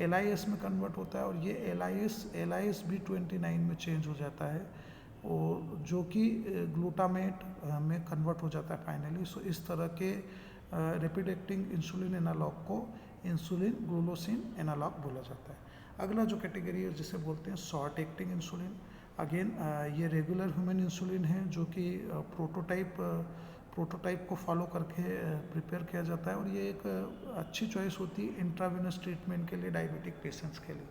LIS में कन्वर्ट होता है और ये LIS B29 में चेंज हो जाता है और जो कि ग्लूटामेट में कन्वर्ट हो जाता है फाइनली। सो इस तरह के रैपिड एक्टिंग इंसुलिन एनालॉग को इंसुलिन ग्लूकोसिन एनालॉग बोला जाता है। अगला जो कैटेगरी है जिसे बोलते हैं शॉर्ट एक्टिंग इंसुलिन। अगेन ये रेगुलर ह्यूमन इंसुलिन है जो कि प्रोटोटाइप को फॉलो करके प्रिपेयर किया जाता है और ये एक अच्छी चॉइस होती है इंट्रावेनस ट्रीटमेंट के लिए डायबिटिक पेशेंट्स के लिए,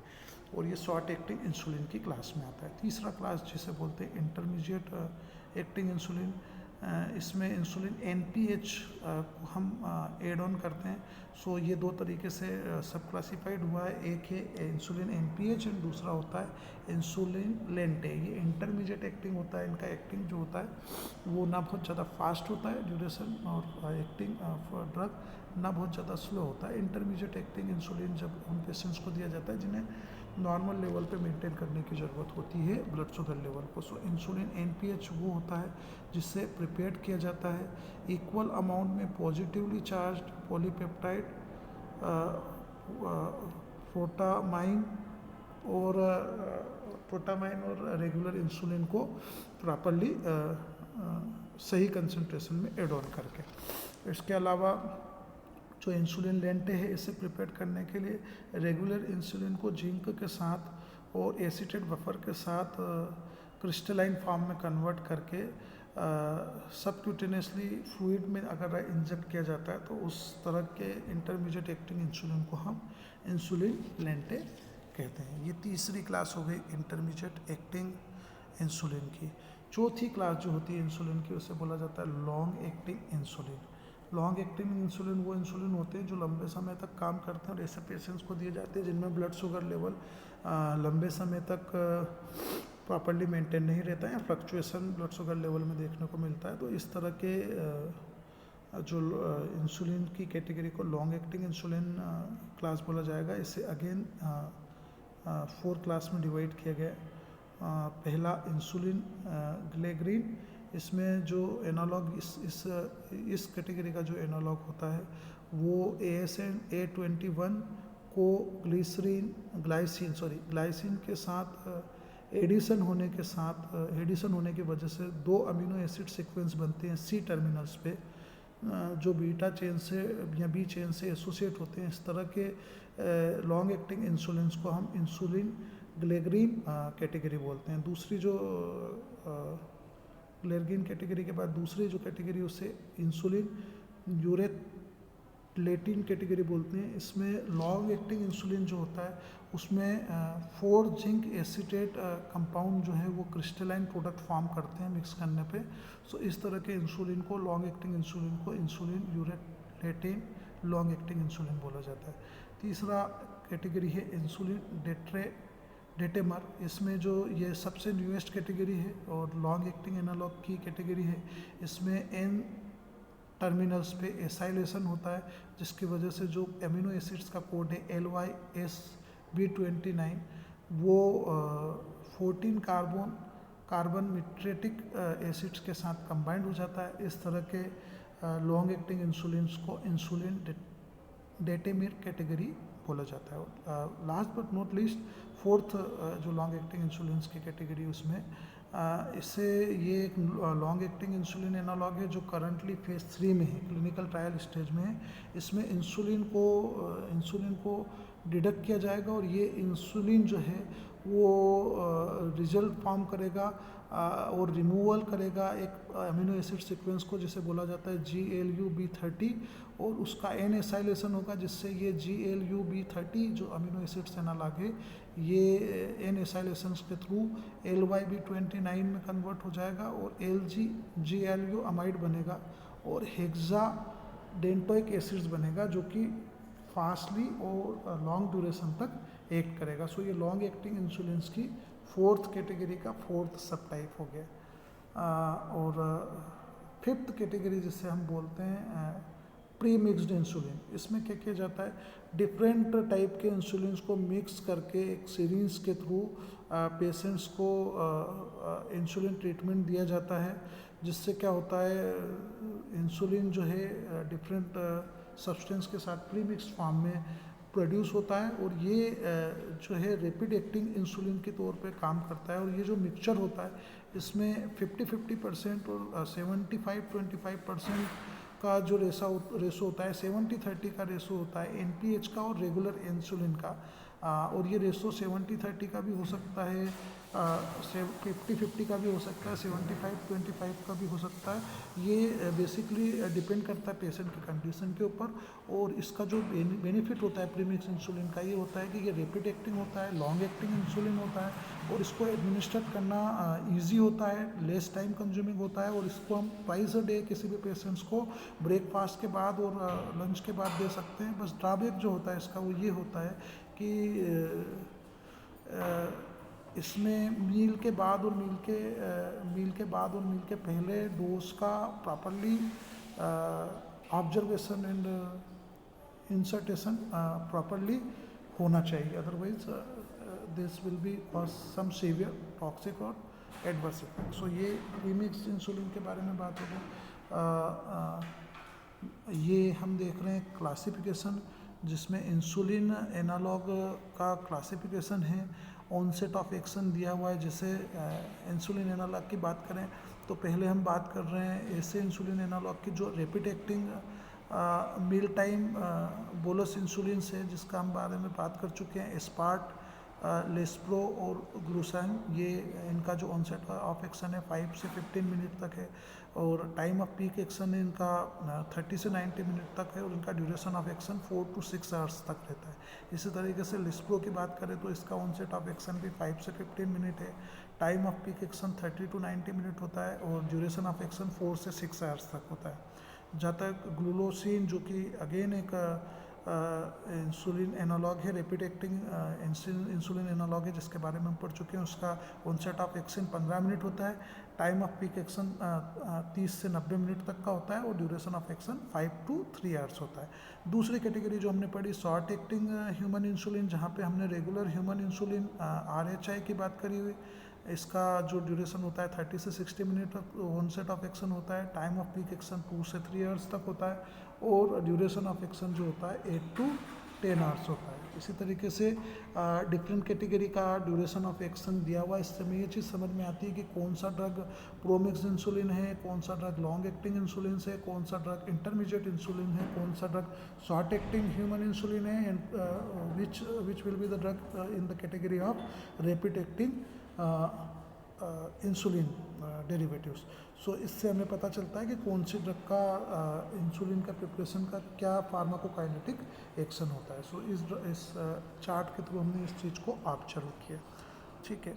और ये शॉर्ट एक्टिंग इंसुलिन की क्लास में आता है। तीसरा क्लास जिसे बोलते हैं इंटरमीडिएट एक्टिंग इंसुलिन, इसमें इंसुलिन NPH को हम एड ऑन करते हैं। सो ये 2 तरीके से सब क्लासिफाइड हुआ है, एक है इंसुलिन NPH एंड दूसरा होता है इंसुलिन लेंटे। ये इंटरमीडिएट एक्टिंग होता है, इनका एक्टिंग जो होता है वो ना बहुत ज़्यादा फास्ट होता है ड्यूरेशन और एक्टिंग ऑफ ड्रग, ना बहुत ज़्यादा स्लो होता है। इंटरमीडिएट एक्टिंग इंसुलिन जब उन पेशेंट्स को दिया जाता है जिन्हें नॉर्मल लेवल पे मेंटेन करने की ज़रूरत होती है ब्लड शुगर लेवल को। सो इंसुलिन NPH वो होता है जिससे प्रिपेयर किया जाता है इक्वल अमाउंट में पॉजिटिवली चार्ज्ड पॉलीपेप्टाइड प्रोटामाइन और रेगुलर इंसुलिन को प्रॉपरली सही कंसंट्रेशन में एड ऑन करके। इसके अलावा जो इंसुलिन लेंटे है, इसे प्रिपेयर करने के लिए रेगुलर इंसुलिन को जिंक के साथ और एसिटेट बफर के साथ क्रिस्टलाइन फॉर्म में कन्वर्ट करके सबक्यूटेनियसली फ्लूइड में अगर इंजेक्ट किया जाता है तो उस तरह के इंटरमीडिएट एक्टिंग इंसुलिन को हम इंसुलिन लेंटे कहते हैं। ये तीसरी क्लास हो गई इंटरमीडिएट एक्टिंग इंसुलिन की। चौथी क्लास जो होती है इंसुलिन की, उसे बोला जाता है long acting insulin. Long acting insulin वो इंसुलिन होते हैं जो लंबे समय तक काम करते हैं और ऐसे पेशेंट्स को दिए जाते हैं जिनमें ब्लड शुगर लेवल लंबे समय तक प्रॉपर्ली मेंटेन नहीं रहता है या फ्लक्चुएशन ब्लड शुगर लेवल में देखने को मिलता है। तो इस तरह के जो इंसुलिन की कैटेगरी को लॉन्ग एक्टिंग इंसुलिन क्लास बोला जाएगा। इसे अगेन 4 क्लास में डिवाइड किया गया है। पहला इंसुलिन ग्लेग्रीन, इसमें जो एनालॉग इस कैटेगरी का जो एनालॉग होता है वो ASN A21 को ग्लाइसिन के साथ एडिशन होने की वजह से दो अमीनो एसिड सीक्वेंस बनते हैं C टर्मिनल्स पे, जो बीटा चेन से या बी चेन से एसोसिएट होते हैं। इस तरह के लॉन्ग एक्टिंग इंसुलिन को हम इंसुलिन ग्लेग्रीन कैटेगरी बोलते हैं। दूसरी जो ग्लेग्रीन कैटेगरी के बाद दूसरी जो कैटेगरी उसे इंसुलिन यूरेथ्लेटिन कैटेगरी बोलते हैं। इसमें लॉन्ग एक्टिंग इंसुलिन जो होता है उसमें 4 जिंक एसीटेट कंपाउंड जो है वो क्रिस्टलाइन प्रोडक्ट फॉर्म करते हैं मिक्स करने पे। सो इस तरह के इंसुलिन को, लॉन्ग एक्टिंग इंसुलिन को इंसुलिन यूरेथ्लेटिन लॉन्ग एक्टिंग इंसुलिन बोला जाता है। तीसरा कैटेगरी है इंसुलिन डेटेमर। इसमें जो ये सबसे न्यूएस्ट कैटेगरी है और लॉन्ग एक्टिंग एनालॉग की कैटेगरी है। इसमें N टर्मिनल्स पे एसाइलेशन होता है, जिसकी वजह से जो एमिनो एसिड्स का कोड है LYSB29 वो 14 कार्बन मिट्रेटिक एसिड्स के साथ कंबाइंड हो जाता है। इस तरह के लॉन्ग एक्टिंग इंसुलिन्स को इंसुलिन डेटेमिर कैटेगरी बोला जाता है। Last but not least fourth जो लॉन्ग एक्टिंग इंसुलिन की कैटेगरी उसमें इससे ये एक लॉन्ग एक्टिंग इंसुलिन एनालॉग है जो करंटली फेज 3 में है, क्लिनिकल ट्रायल स्टेज में है। इसमें इंसुलिन को डिडक्ट किया जाएगा और ये इंसुलिन जो है वो रिजल्ट फॉर्म करेगा और रिमूवल करेगा एक अमीनो एसिड सीक्वेंस को, जिसे बोला जाता है GLUB30, और उसका N एसाइलेशन होगा, जिससे ये GLUB30 जो अमीनो एसिड्स एनालॉग है ये N एसाइलेशन के थ्रू LYB29 में कन्वर्ट हो जाएगा और GLU अमाइड बनेगा और हेक्साडेंटोइक एसिड्स बनेगा, जो कि फास्टली और लॉन्ग ड्यूरेशन तक एक्ट करेगा। सो ये लॉन्ग एक्टिंग इंसुलिन की फोर्थ कैटेगरी का फोर्थ सब टाइप हो गया। और फिफ्थ कैटेगरी जिसे हम बोलते हैं प्री मिक्सड इंसुलिन। इसमें क्या किया जाता है, डिफरेंट टाइप के इंसुलिन को मिक्स करके एक सीरीज के थ्रू पेशेंट्स को इंसुलिन ट्रीटमेंट दिया जाता है, जिससे क्या होता है इंसुलिन जो है डिफरेंट सब्सटेंस के साथ प्री मिक्स्ड फॉर्म में प्रोड्यूस होता है और ये जो है रैपिड एक्टिंग इंसुलिन के तौर पे काम करता है। और ये जो मिक्सचर होता है इसमें 50-50% और 75-25% का जो रेशो होता है, 70-30 का रेशो होता है NPH का और रेगुलर इंसुलिन का। और ये रेशो 70-30 का भी हो सकता है, 50-50 का भी हो सकता है, 75-25 का भी हो सकता है। ये बेसिकली डिपेंड करता है पेशेंट की कंडीशन के ऊपर। और इसका जो बेनिफिट होता है प्रीमिक्स इंसुलिन का ये होता है कि ये रैपिड एक्टिंग होता है, लॉन्ग एक्टिंग इंसुलिन होता है और इसको एडमिनिस्टर करना ईजी होता है, लेस टाइम कंज्यूमिंग होता है। और इसको हम ट्वाइस अ डे किसी भी पेशेंट्स को ब्रेकफास्ट के बाद और लंच के बाद दे सकते हैं। बस ड्रॉबैक जो होता है इसका वो ये होता है कि इसमें मील के बाद और मील के पहले डोज का properly observation and insertion properly होना चाहिए, otherwise this will be cause some severe toxic और एडवर्स इफेक्ट। सो ये प्रीमिक्स इंसुलिन के बारे में बात हो गई। ये हम देख रहे हैं क्लासिफिकेशन, जिसमें इंसुलिन एनालॉग का क्लासिफिकेशन है, ऑनसेट ऑफ एक्शन दिया हुआ है। जैसे इंसुलिन एनालॉग की बात करें तो पहले हम बात कर रहे हैं ऐसे इंसुलिन एनालॉग की जो rapid acting meal time bolus insulin है, जिसका हम बारे में बात कर चुके हैं, एस्पार्ट, लेस्प्रो और ग्लूसान। ये इनका जो ऑनसेट ऑफ एक्शन है 5 से 15 मिनट तक है और टाइम ऑफ पीक एक्शन है इनका 30 से 90 मिनट तक है और इनका duration of action 4 to 6 hours तक रहता है। इसी तरीके से लेस्प्रो की बात करें तो इसका ऑनसेट ऑफ एक्शन भी 5 से 15 मिनट है, time off peak action 30 to 90 minute होता है और ड्यूरेशन ऑफ एक्शन 4 से 6 आवर्स तक होता है। जहाँ तक ग्लूलोसिन, जो कि अगेन एक इंसुलिन एनालॉग है, रैपिड एक्टिंग इंसुलिन एनालॉग है, जिसके बारे में हम पढ़ चुके हैं, उसका ऑनसेट ऑफ एक्शन 15 मिनट होता है, टाइम ऑफ पीक एक्शन 30 से 90 मिनट तक का होता है और duration of action 5 to 3 hours होता है। दूसरी कैटेगरी जो हमने पढ़ी शॉर्ट एक्टिंग ह्यूमन इंसुलिन, जहाँ पे हमने रेगुलर ह्यूमन इंसुलिन RHI की बात करी हुई, इसका जो ड्यूरेशन होता है 30 से 60 मिनट ऑनसेट ऑफ एक्शन होता है, टाइम ऑफ पीक एक्शन 2 से 3 आवर्स तक होता है, और ड्यूरेशन ऑफ एक्शन जो होता है 8 to 10 आवर्स होता है। इसी तरीके से डिफरेंट कैटेगरी का ड्यूरेशन ऑफ एक्शन दिया हुआ है। इससे हमें ये चीज़ समझ में आती है कि कौन सा ड्रग प्रोमिक्स इंसुलिन है, कौन सा ड्रग लॉन्ग एक्टिंग इंसुलिन है, कौन सा ड्रग इंटरमीडिएट इंसुलिन है, कौन सा drug short acting human insulin है, and which will be the drug in the category of rapid acting insulin derivatives. So इससे हमें पता चलता है कि कौन सी ड्रग का इंसुलिन का प्रिपरेशन का क्या फार्माकोकाइनेटिक एक्शन होता है। सो इस चार्ट के थ्रू हमने इस चीज़ को ऑब्जर्व किया। ठीक है,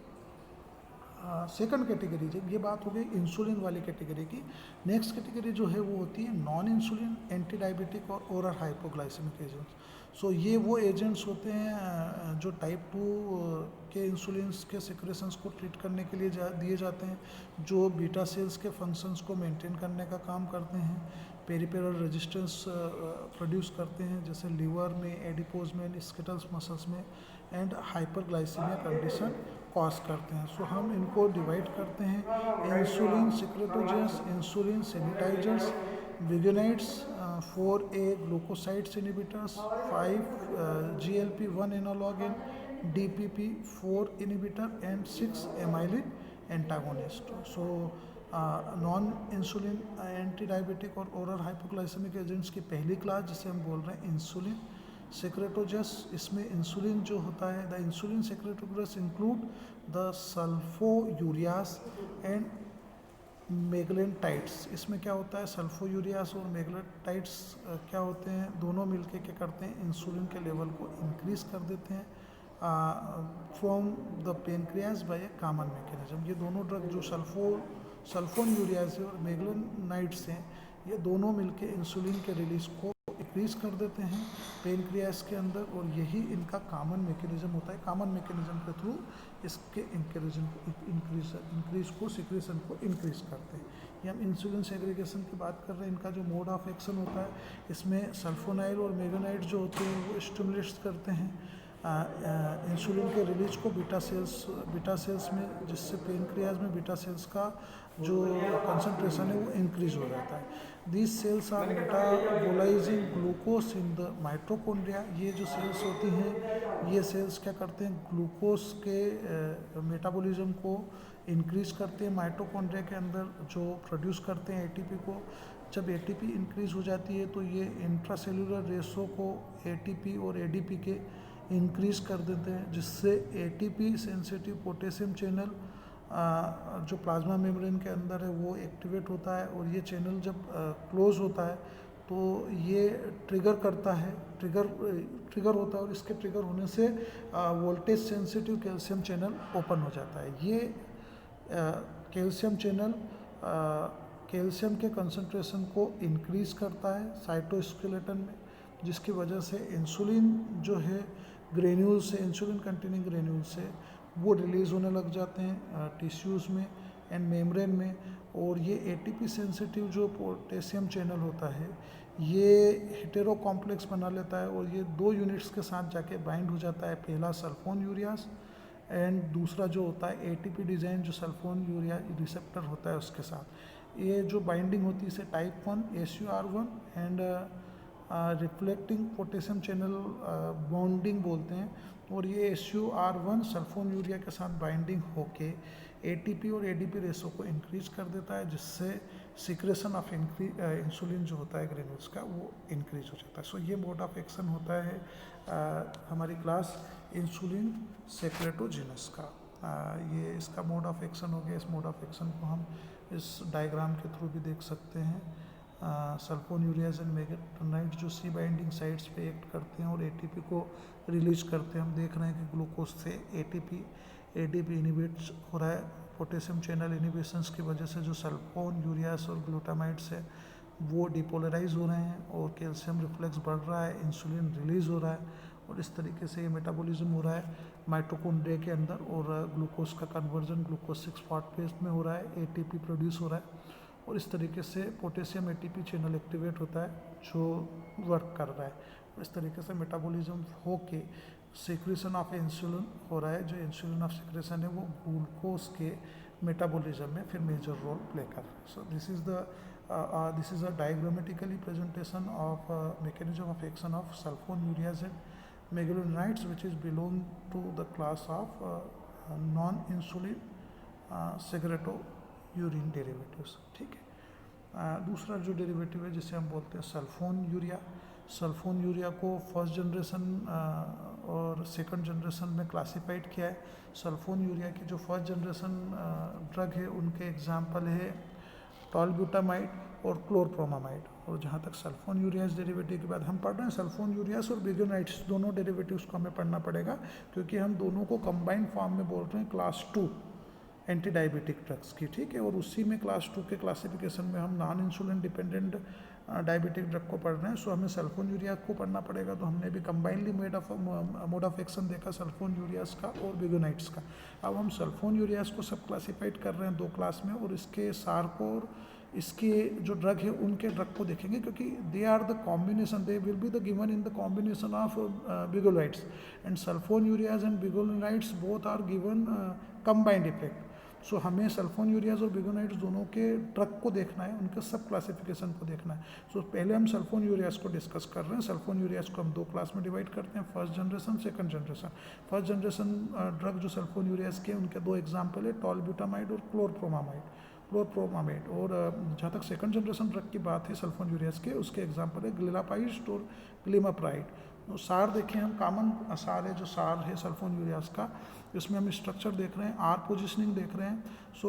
सेकंड कैटेगरी, जब ये बात हो गई इंसुलिन वाली कैटेगरी की, नेक्स्ट कैटेगरी जो है वो होती है नॉन इंसुलिन एंटी डायबिटिक और ओरल हाइपोग्लाइसेमिक एजेंट्स। सो ये वो एजेंट्स होते हैं जो टाइप 2 के इंसुलिन्स के सिक्रेशंस को ट्रीट करने के लिए दिए जाते हैं, जो बीटा सेल्स के फंक्शंस को मेंटेन करने का काम करते हैं, पेरिफेरल रेजिस्टेंस प्रोड्यूस करते हैं, जैसे लीवर में, एडिपोज में, स्केटल्स मसल्स में, एंड हाइपरग्लाइसीमिया कंडीशन कॉज करते हैं। सो हम इनको डिवाइड करते हैं insulin secretogens, insulin sanitisers, biguanides, 4A glucosides inhibitors, 5 GLP-1 analogue and DPP-4 inhibitor, and 6 amylin antagonist. So non insulin anti diabetic और ओरल हाइपोग्लाइसेमिक एजेंट्स की पहली क्लास जिसे हम बोल रहे हैं इंसुलिन सेक्रेटोजेस, इसमें इंसुलिन जो होता है, the insulin secretagogues include the sulphonylureas and meglitinides. इसमें क्या होता है, सल्फोयूरियास और मेगलेंटाइड्स क्या होते हैं, दोनों मिलके क्या करते हैं, इंसुलिन के लेवल को इंक्रीज कर देते हैं from the pancreas by a common mechanism. ये दोनों ड्रग जो सल्फोन्यूरियास और मेगलेनाइड्स हैं, ये दोनों मिलके इंसुलिन के रिलीज को इंक्रीज कर देते हैं पेनक्रियास के अंदर, और यही इनका कॉमन मैकेनिज्म होता है। कॉमन मैकेनिज्म के थ्रू इसके इंक्रीज को सिक्रेशन को इंक्रीज करते हैं। ये हम इंसुलिन सेग्रीगेशन की बात कर रहे हैं। इनका जो मोड ऑफ एक्शन होता है, इसमें सल्फोनाइल और मेगोनाइड जो होते हैं वो स्टिमुलेट करते हैं इंसुलिन के रिलीज को बीटा सेल्स में, जिससे पेनक्रियाज में बीटा सेल्स का जो कंसंट्रेशन है वो इंक्रीज हो जाता है। These cells are metabolising glucose in the mitochondria. ये जो सेल्स होती हैं, ये सेल्स क्या करते हैं, ग्लूकोज के मेटाबॉलिज्म को इंक्रीज करते हैं माइटोकॉन्ड्रिया के अंदर, जो प्रोड्यूस करते हैं एटीपी को। जब एटीपी इंक्रीज हो जाती है तो ये इंट्रासेलुलर रेशो को एटीपी और एडीपी के इंक्रीज कर देते हैं, जिससे एटीपी सेंसिटिव पोटेशियम चैनल जो प्लाज्मा मेम्ब्रेन के अंदर है वो एक्टिवेट होता है, और ये चैनल जब क्लोज होता है तो ये ट्रिगर करता है, ट्रिगर होता है, और इसके ट्रिगर होने से voltage sensitive calcium channel open हो जाता है। ये कैल्शियम चैनल कैल्शियम के कंसंट्रेशन को इंक्रीज करता है साइटोस्केलेटन में, जिसकी वजह से इंसुलिन जो है ग्रेन्यूल से, इंसुलिन कंटेनिंग ग्रेन्यूल से वो रिलीज़ होने लग जाते हैं टिश्यूज़ में एंड मेम्ब्रेन में। और ये एटीपी सेंसिटिव जो पोटेशियम चैनल होता है, ये हेटेरो कॉम्प्लेक्स बना लेता है, और ये 2 यूनिट्स के साथ जाके बाइंड हो जाता है। पहला सल्फोन यूरियास एंड दूसरा जो होता है एटीपी डिज़ाइन जो सल्फोन यूरिया रिसेप्टर होता है उसके साथ। ये जो बाइंडिंग होती है इसे type 1 SUR1 and reflecting potassium channel bonding बोलते हैं। और ये SUR1 सल्फोन यूरिया के साथ बाइंडिंग होके एटीपी और एडीपी रेशो को इंक्रीज कर देता है, जिससे सिक्रेशन ऑफ इंसुलिन जो होता है ग्रेन्यूल्स का वो इंक्रीज हो जाता है। सो ये मोड ऑफ एक्शन होता है हमारी क्लास इंसुलिन सेक्रेटोजेनस का। ये इसका मोड ऑफ एक्शन हो गया। इस मोड ऑफ एक्शन को हम इस डायग्राम के थ्रू भी देख सकते हैं। सल्फोन्यूरियाज एंड मेगनेटाइड जो सी बाइंडिंग साइट्स पे एक्ट करते हैं और एटीपी को रिलीज करते हैं। हम देख रहे हैं कि ग्लूकोज से एडीपी इनिबिट हो रहा है पोटेशियम चैनल इनिबिशंस की वजह से। जो सल्फोन यूरियास और ग्लूटामाइड्स है वो डिपोलराइज हो रहे हैं और कैल्शियम रिफ्लेक्स बढ़ रहा है, इंसुलिन रिलीज हो रहा है, और इस तरीके से ये मेटाबॉलिज्म हो रहा है माइटोकॉन्ड्रिया के अंदर, और ग्लूकोज का कन्वर्जन ग्लूकोज 6 फॉस्फेट में हो रहा है, एटीपी प्रोड्यूस हो रहा है, और इस तरीके से पोटेशियम एटीपी चैनल एक्टिवेट होता है जो वर्क कर रहा है। इस तरीके से मेटाबॉलिज्म हो के सिक्रेशन ऑफ इंसुलिन हो रहा है, जो इंसुलिन ऑफ सिक्रेशन है वो ग्लूकोज के मेटाबॉलिज्म में फिर मेजर रोल प्ले कर रहा है. So this is a diagrammatically presentation of mechanism of action of sulfonylureas and megaloninides which is belong to the class of non-insulin secretourine derivatives. ठीक है. दूसरा जो डेरिवेटिव है जिसे हम बोलते हैं सल्फोन यूरिया. सल्फोन यूरिया को फर्स्ट जनरेशन और सेकंड जनरेशन में क्लासिफाइड किया है. सल्फोन यूरिया की जो फर्स्ट जनरेशन ड्रग है उनके एग्जाम्पल है टॉलब्यूटामाइड और क्लोरप्रोमामाइड. और जहाँ तक सल्फोन यूरियास डेरिवेटिव की बात हम पढ़ रहे हैं, सल्फोन यूरियास और बिगोनाइट्स दोनों डेरिवेटिव्स को हमें पढ़ना पड़ेगा क्योंकि हम दोनों को कंबाइंड फॉर्म में बोल रहे हैं क्लास 2 एंटी डायबिटिक ड्रग्स की. ठीक है. और उसी में क्लास 2 के क्लासिफिकेशन में हम non insulin dependent diabetic drug को पढ़ रहे हैं. सो हमें सल्फोन यूरिया को पढ़ना पड़ेगा. तो हमने भी कंबाइनली मोड ऑफ एक्शन देखा सल्फोन यूरियास का और बिगोनाइट्स का. अब हम सल्फोन यूरियास को सब क्लासीफाइड कर रहे हैं 2 क्लास में और इसके सार को और इसके जो ड्रग है उनके ड्रग को देखेंगे क्योंकि they are the combination, they will be the given in the combination of biguanides and sulphonylureas and biguanides both are given combined effect. So हमें सल्फोन यूरियाज और बिगोनाइट्स दोनों के ड्रग को देखना है, उनके सब क्लासिफिकेशन को देखना है. सो पहले हम सल्फोन यूरियाज को डिस्कस कर रहे हैं. सल्फोन यूरियाज को हम 2 क्लास में डिवाइड करते हैं, first generation second generation. First generation drug जो सल्फोन यूरियाज के उनके 2 एग्जाम्पल है टॉलब्यूटामाइड और क्लोरप्रोमामाइड. और जहाँ तक सेकंड जनरेशन ड्रग की बात है सल्फोन यूरियाज के, उसके एग्जाम्पल है ग्लिलापाइड और ग्लिमाप्राइड. सार देखें हम, कॉमन सार है जो सार है सल्फोन यूरियाज का. इसमें हम स्ट्रक्चर देख रहे हैं, आर पोजिशनिंग देख रहे हैं. सो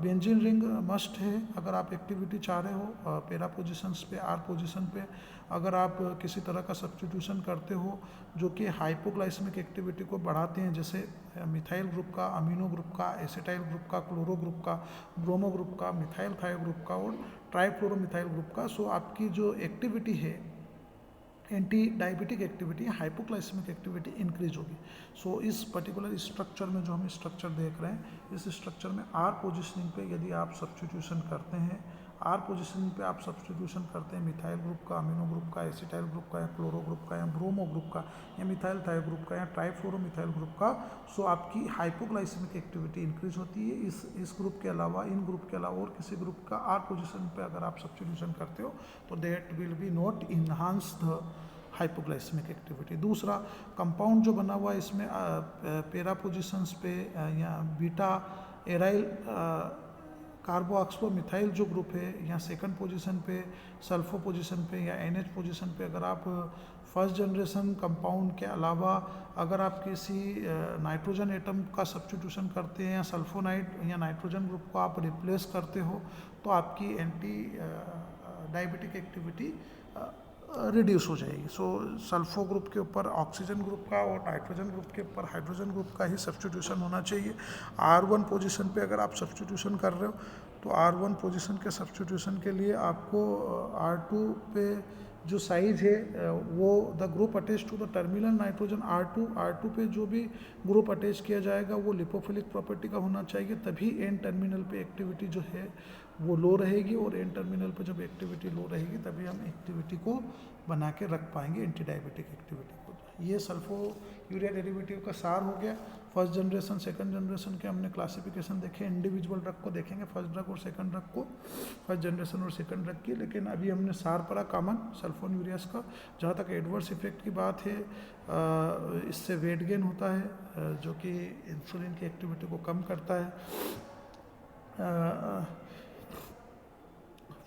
बेंजीन रिंग मस्ट है अगर आप एक्टिविटी चाह रहे हो पैरा पोजिशंस पे, आर पोजिशन पे. अगर आप किसी तरह का सब्स्टिट्यूशन करते हो जो कि हाइपोग्लाइसेमिक एक्टिविटी को बढ़ाते हैं, जैसे मिथाइल ग्रुप का, अमीनो ग्रुप का, एसिटाइल ग्रुप का, क्लोरो ग्रुप का, ब्रोमो ग्रुप का, मिथाइल थायो ग्रुप का और ट्राइफ्लोरोमिथाइल ग्रुप का. सो आपकी जो एक्टिविटी है anti diabetic activity, hypoglycemic activity increase होगी. सो इस पर्टिकुलर स्ट्रक्चर में जो हम स्ट्रक्चर देख रहे हैं, इस स्ट्रक्चर में आर पोजिशनिंग पे यदि आप सब्स्टिट्यूशन करते हैं, आर पोजिशनिंग पे आप सब्स्टिट्यूशन करते हैं मिथाइल ग्रुप का, अमीनो ग्रुप का, एसिटाइल ग्रुप का या क्लोरो ग्रुप का या ब्रोमो ग्रुप का या मिथाइल थायो ग्रुप का या ट्राइफ्लोरोमिथाइल ग्रुप का. सो आपकी हाइपोग्लाइसेमिक एक्टिविटी इंक्रीज होती है. इस ग्रुप के अलावा, इन ग्रुप के अलावा और किसी ग्रुप का आर पोजिशन पे अगर आप सब्स्टिट्यूशन करते हो तो that will be not enhance the hypoglycemic activity. दूसरा कंपाउंड जो बना हुआ है इसमें पैरा पोजिशंस पे या बीटा एराइल कार्बोऑक्सो मिथाइल जो ग्रुप है या सेकंड पोजीशन पे सल्फो पोजीशन पे या एनएच पोजीशन पे अगर आप फर्स्ट जनरेशन कंपाउंड के अलावा अगर आप किसी नाइट्रोजन एटम का सब्स्टिट्यूशन करते हैं या सल्फोनाइड या नाइट्रोजन ग्रुप को आप रिप्लेस करते हो तो आपकी एंटी डायबिटिक एक्टिविटी रिड्यूस हो जाएगी. सो सल्फो ग्रुप के ऊपर ऑक्सीजन ग्रुप का और नाइट्रोजन ग्रुप के ऊपर हाइड्रोजन ग्रुप का ही सब्स्टिट्यूशन होना चाहिए. R1 पोजीशन पे अगर आप सब्स्टिट्यूशन कर रहे हो तो R1 पोजीशन के सब्स्टिट्यूशन के लिए आपको R2 पे जो साइज है वो the group attach to the terminal nitrogen R2 पे जो भी ग्रुप अटैच किया जाएगा वो लिपोफिलिक प्रॉपर्टी का होना चाहिए. तभी एन टर्मिनल पे एक्टिविटी जो है वो लो रहेगी और एन टर्मिनल पे जब एक्टिविटी लो रहेगी तभी हम एक्टिविटी को बना के रख पाएंगे, एंटी डायबिटिक एक्टिविटी को. ये सल्फो यूरिया डेरिवेटिव का सार हो गया. फर्स्ट जनरेशन सेकंड जनरेशन के हमने क्लासिफिकेशन देखे. इंडिविजुअल ड्रग को देखेंगे, फर्स्ट ड्रग और सेकंड ड्रग को, फर्स्ट जनरेशन और सेकंड ड्रग की. लेकिन अभी हमने सार पढ़ा कॉमन सल्फोन यूरियास का. जहाँ तक एडवर्स इफेक्ट की बात है, इससे वेट गेन होता है जो कि इंसुलिन की एक्टिविटी को कम करता है.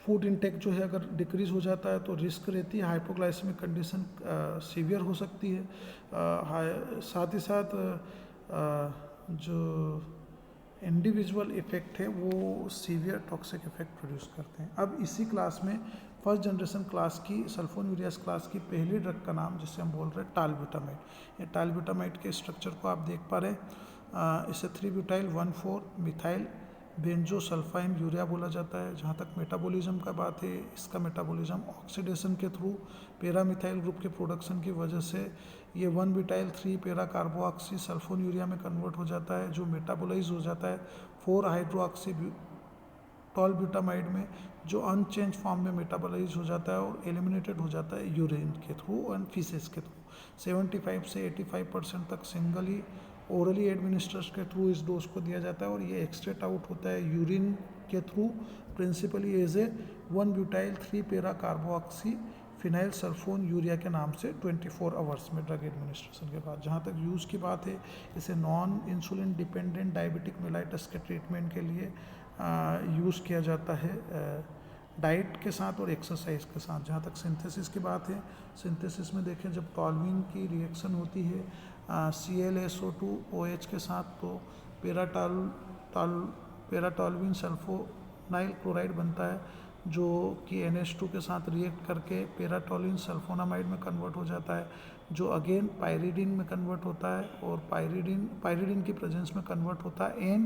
फूड इंटेक जो है अगर डिक्रीज हो जाता है तो रिस्क रहती है, हाइपोग्लाइसेमिक कंडीशन सीवियर हो सकती है. साथ ही साथ जो इंडिविजुअल इफेक्ट है वो सीवियर टॉक्सिक इफेक्ट प्रोड्यूस करते हैं. अब इसी क्लास में फर्स्ट जनरेशन क्लास की सल्फोन यूरियास क्लास की पहली ड्रग का नाम जिसे हम बोल रहे हैं टालब्यूटामाइड. ये टालब्यूटामाइड के स्ट्रक्चर को आप देख पा रहे हैं. इसे 3-ब्यूटाइल-1,4 मिथाइल बेंजोसल्फाइन यूरिया बोला जाता है. जहाँ तक मेटाबॉलिज्म का बात है, इसका मेटाबॉलिज्म ऑक्सीडेशन के थ्रू पैरामिथाइल ग्रुप के प्रोडक्शन की वजह से ये 1-ब्यूटाइल-3 पैरा कार्बोऑक्सी सल्फोन यूरिया में कन्वर्ट हो जाता है जो मेटाबोलाइज हो जाता है 4 हाइड्रोऑक्सी टॉलब्यूटामाइड में जो अनचेंज फॉर्म में मेटाबोलाइज हो जाता है और एलिमिनेटेड हो जाता है यूरिन के थ्रू एंड फीसेस के थ्रू। 75 से 85% तक सिंगली ओरली एडमिनिस्ट्रेशन के थ्रू इस डोज को दिया जाता है और ये एक्सट्रेट आउट होता है यूरिन के थ्रू प्रिंसिपली एज ए 1-ब्यूटाइल 3-पैरा कार्बोक्सी फिनाइल सल्फोन यूरिया के नाम से 24 आवर्स में ड्रग एडमिनिस्ट्रेशन के बाद। जहाँ तक यूज़ की बात है, इसे non insulin dependent diabetic mellitus के ट्रीटमेंट के लिए यूज़ किया जाता है डाइट के साथ और एक्सरसाइज के साथ। जहाँ तक सिंथेसिस की बात है, सिंथेसिस में देखें जब टॉल्विन की रिएक्शन होती है ClSO2OH के साथ, तो पेराटॉल्विन सल्फोनाइल क्लोराइड बनता है जो कि NH2 के साथ रिएक्ट करके पेराटोलिन सल्फोनामाइड में कन्वर्ट हो जाता है, जो अगेन पायरिडीन में कन्वर्ट होता है और पायरिडीन की प्रेजेंस में कन्वर्ट होता है एन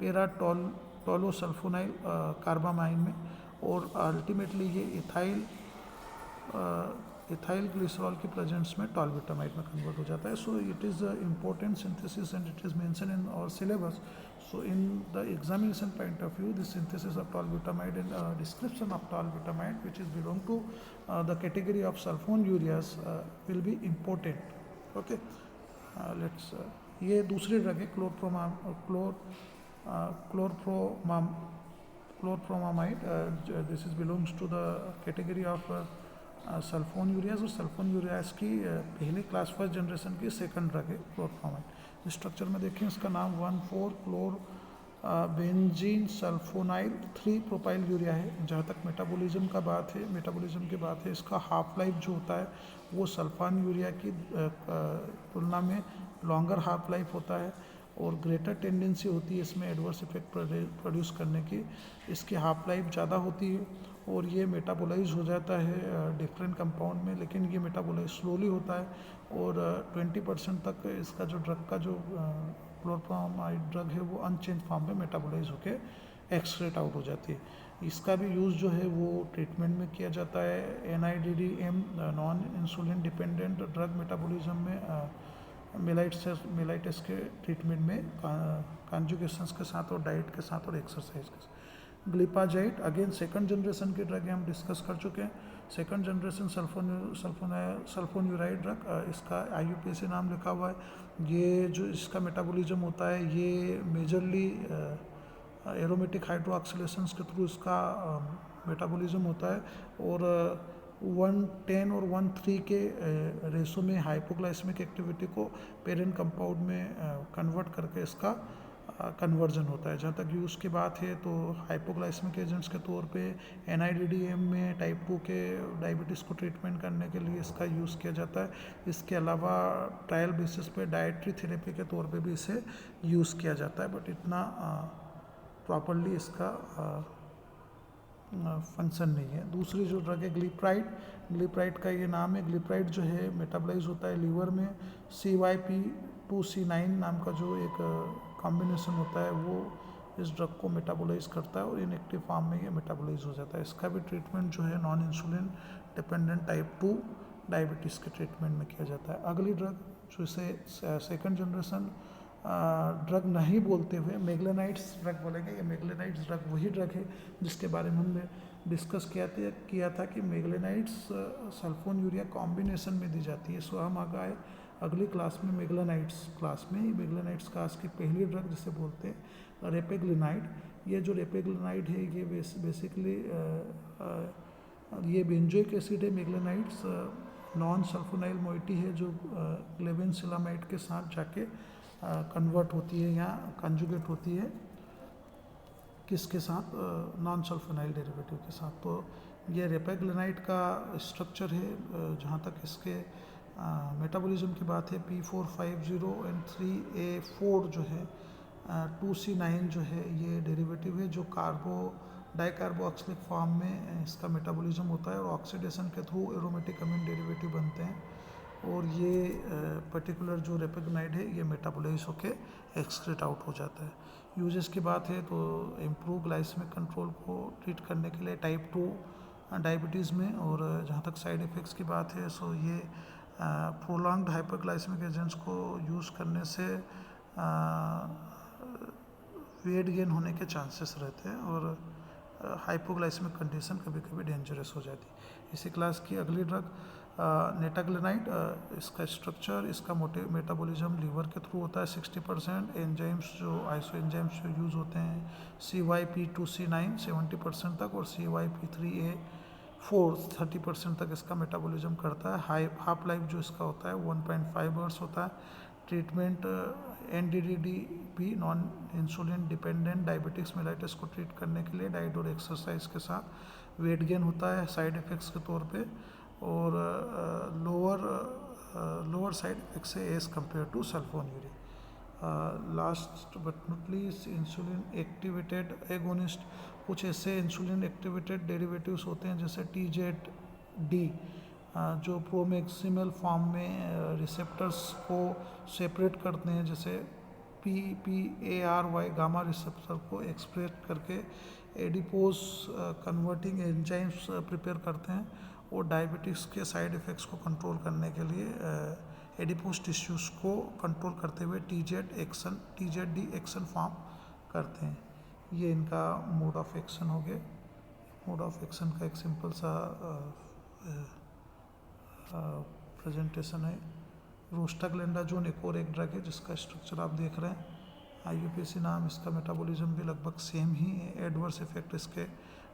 पेराटोलोसल्फोनाइल कार्बामाइन में, और अल्टीमेटली ये इथाइल ग्लिसरॉल की प्रेजेंस में टॉलब्यूटामाइड में कन्वर्ट हो जाता है। So it is a important synthesis and it is mention in our syllabus. So in the examination point of view, the synthesis of tolbutamide and description of tolbutamide, which is belong to the category of sulfonylureas, will be important. Okay, let's ये दूसरी ड्रग है chlorpropamide. This is belongs to the category of sulphonylureas, और सल्फोन्यूरियाज की पहली क्लास फर्स्ट जनरेशन की सेकंड ड्रग है क्लोरप्रोमामाइड. स्ट्रक्चर में देखें, इसका नाम 1,4-क्लोर बेंजीन सल्फोनाइल 3-प्रोपाइल यूरिया है. जहाँ तक मेटाबॉलिज्म की बात है, इसका हाफ लाइफ जो होता है वो सल्फान यूरिया की तुलना में लॉन्गर हाफ लाइफ होता है और ग्रेटर टेंडेंसी होती है इसमें एडवर्स इफेक्ट प्रोड्यूस करने की. इसकी हाफ लाइफ ज़्यादा होती है और ये मेटाबोलाइज हो जाता है डिफरेंट कंपाउंड में, लेकिन ये मेटाबोलाइज स्लोली होता है और 20% तक इसका जो ड्रग का जो क्लोरप्रोमामाइड ड्रग है वो अनचेंज फॉर्म में मेटाबोलाइज होकर एक्सक्रेट आउट हो जाती है. इसका भी यूज़ जो है वो ट्रीटमेंट में किया जाता है. NIDDM non insulin dependent drug metabolism में मेलाइटिस के ट्रीटमेंट में कॉन्जुगेशंस के साथ और डाइट के साथ और एक्सरसाइज के साथ. ग्लिपाजाइड अगेन सेकंड जनरेशन की ड्रग है, हम डिस्कस कर चुके हैं. सेकंड जनरेशन सल्फोन्यूराइड ड्रग, इसका IUPAC नाम लिखा हुआ है. ये जो इसका मेटाबॉलिज्म होता है ये मेजरली एरोमेटिक हाइड्रोक्सिलेशंस के थ्रू इसका मेटाबॉलिज्म होता है और 110 और 1:3 के रेशो में हाइपोग्लाइसेमिक एक्टिविटी को पेरेंट कंपाउंड में कन्वर्ट करके इसका कन्वर्जन होता है. जहाँ तक यूज़ की बात है तो हाइपोग्लाइसेमिक एजेंट्स के तौर पे NIDDM में टाइप 2 के डायबिटीज़ को ट्रीटमेंट करने के लिए इसका यूज़ किया जाता है. इसके अलावा ट्रायल बेसिस पे डाइटरी थेरेपी के तौर पे भी इसे यूज़ किया जाता है, बट इतना प्रॉपरली इसका फंक्शन नहीं है. दूसरी जो ड्रग है ग्लिप्राइड का ये नाम है. ग्लिप्राइड जो है मेटाबोलाइज होता है लीवर में. CYP2C9 नाम का जो एक कॉम्बिनेशन होता है वो इस ड्रग को मेटाबोलाइज करता है और इनएक्टिव फॉर्म में ये मेटाबोलाइज हो जाता है. इसका भी ट्रीटमेंट जो है non insulin dependent type 2 diabetes के ट्रीटमेंट में किया जाता है. अगली ड्रग जो इसे सेकंड जनरेशन ड्रग नहीं बोलते हुए मेगलेनाइड्स ड्रग बोलेंगे. ये मेगलेनाइड्स ड्रग वही ड्रग है जिसके बारे में हमने डिस्कस किया था कि मेगलेनाइड्स सल्फोन्यूरिया कॉम्बिनेशन में दी जाती है. सो हम आगे आए अगली क्लास में मेगलेनाइड्स क्लास में. मेगलेनाइड्स क्लास की पहली ड्रग जिसे बोलते हैं रेपेग्लिनाइड. ये जो रेपेग्लिनाइड है ये बेसिकली ये बेंजोइक एसिड है. मेगलेनाइड्स नॉन सल्फोनाइल मोइटी है जो ग्लेबेंसिलामाइड के साथ जाके कन्वर्ट होती है या कंजुगेट होती है किसके साथ, नॉन सल्फोनाइल डेरिवेटिव के साथ. तो ये रेपेग्लिनाइड का स्ट्रक्चर है. जहाँ तक इसके मेटाबॉलिज्म की बात है P450 and 3A4 जो है 2C9 जो है ये डेरिवेटिव है जो डाइकार्बोक्सिलिक फॉर्म में इसका मेटाबॉलिज्म होता है और ऑक्सीडेशन के थ्रू एरोमेटिक अमीन डेरिवेटिव बनते हैं. और ये पर्टिकुलर जो रेपेग्लिनाइड है ये मेटाबोलाइज होके एक्सक्रेट आउट हो जाता है. यूजेस की बात है तो इम्प्रूव ग्लाइसेमिक कंट्रोल को ट्रीट करने के लिए टाइप 2 डायबिटीज़ में. और जहाँ तक साइड इफ़ेक्ट्स की बात है सो ये प्रोलॉन्ग्ड हाइपरग्लाइसेमिक एजेंट्स को यूज़ करने से वेट गेन होने के चांसेस रहते हैं और हाइपोग्लाइसेमिक कंडीशन कभी कभी डेंजरस हो जाती है। इसी क्लास की अगली ड्रग नेटाग्लिनाइड, इसका स्ट्रक्चर, इसका मेटाबॉलिज्म लीवर के थ्रू होता है 60%। एंजाइम्स जो आइसो एंजाइम्स जो यूज़ होते हैं CYP2C9 70% तक, और CYP3A4 30% तक इसका मेटाबॉलिज्म करता है। हाफ लाइफ जो इसका होता है 1.5 आवर्स होता है। Treatment NDDP non insulin dependent diabetics mellitus को ट्रीट करने के लिए डाइट और एक्सरसाइज के साथ वेट गेन होता है साइड इफ़ेक्ट्स के तौर पे, और लोअर साइड इफेक्ट्स है as compare to sulphonylurea. Last but not least, insulin activated agonist. कुछ ऐसे इंसुलिन एक्टिवेटेड डेरिवेटिव्स होते हैं जैसे TZD, जो प्रोमैक्सिमल फॉर्म में रिसेप्टर्स को सेपरेट करते हैं, जैसे PPARY गामा रिसेप्टर को एक्सप्रेस करके एडिपोज कन्वर्टिंग एंजाइम्स प्रिपेयर करते हैं, और डायबिटिक्स के साइड इफ़ेक्ट्स को कंट्रोल करने के लिए एडिपोज टिश्यूज़ को कंट्रोल करते हुए TZD एक्शन फॉर्म करते हैं। ये इनका मोड ऑफ एक्शन हो गया। मोड ऑफ एक्शन का एक सिंपल सा प्रेजेंटेशन है। रोस्टाग्लैंडाजोन एक और एक ड्रग है जिसका स्ट्रक्चर आप देख रहे हैं, IUPAC नाम, इसका मेटाबॉलिज्म भी लगभग सेम ही है। एडवर्स इफेक्ट इसके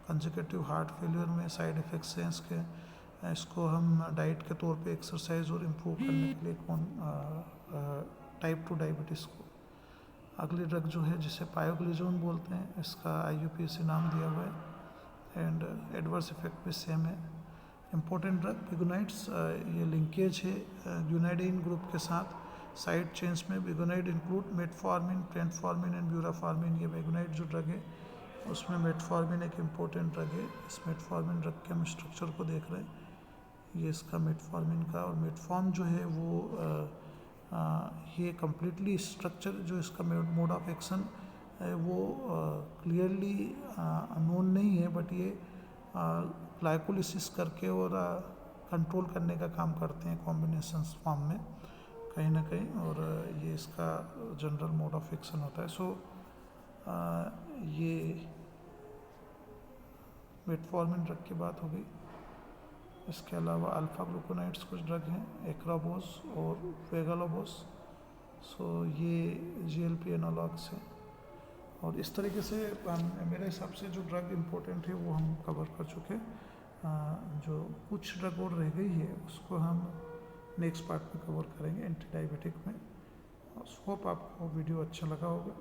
कंसेक्यूटिव हार्ट फेलियर में साइड इफ़ेक्ट्स हैं इसके। इसको हम डाइट के तौर पे एक्सरसाइज और इम्प्रूव करने के लिए टाइप 2 डायबिटीज़ को। अगली ड्रग जो है जिसे पायोग्लिजोन बोलते हैं, इसका IUPAC नाम दिया हुआ है, एंड एडवर्स इफेक्ट भी सेम है। इम्पोर्टेंट ड्रग बिगोनाइड्स, ये लिंकेज है ग्यूनाइडिन ग्रुप के साथ। साइड चेन्स में बिगोनाइड इंक्लूड मेटफॉर्मिन, टेंटफॉर्मिन एंड ब्यूराफॉर्मिन। ये बिगोनाइड जो ड्रग है उसमें मेटफॉर्मिन एक इम्पोर्टेंट ड्रग है। इस मेटफॉर्मिन ड्रग के हम स्ट्रक्चर को देख रहे हैं, ये इसका मेटफॉर्मिन का, और मेटफॉर्म जो है वो ये कम्प्लीटली स्ट्रक्चर जो इसका मोड ऑफ एक्शन है वो क्लियरली नोन नहीं है, बट ये ग्लाइकोलिसिस करके और कंट्रोल करने का काम करते हैं कॉम्बिनेशन फॉर्म में कहीं ना कहीं, और ये इसका जनरल मोड ऑफ एक्शन होता है। सो ये मेटफॉर्मिन ड्रग की बात हो गई। इसके अलावा अल्फा ग्लूकोनाइड्स कुछ ड्रग हैं, एक्राबोस और वेगालोबोस। सो ये GLP एनालॉग्स हैं, और इस तरीके से मेरे हिसाब से जो ड्रग इम्पोर्टेंट है वो हम कवर कर चुके हैं। जो कुछ ड्रग और रह गई है उसको हम नेक्स्ट पार्ट में कवर करेंगे एंटी डायबिटिक में। होप आपको वीडियो अच्छा लगा होगा।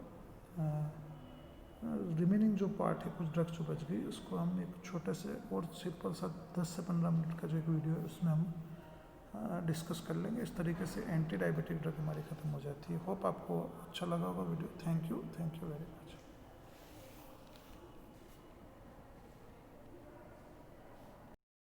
रिमेनिंग जो पार्ट है, कुछ ड्रग जो बच गई, उसको हम एक छोटे से और सिंपल सा 10 से 15 मिनट का जो एक वीडियो है उसमें हम डिस्कस कर लेंगे। इस तरीके से एंटी डायबिटिक ड्रग हमारी ख़त्म हो जाती है। होप आपको अच्छा लगा होगा video. Thank you very much.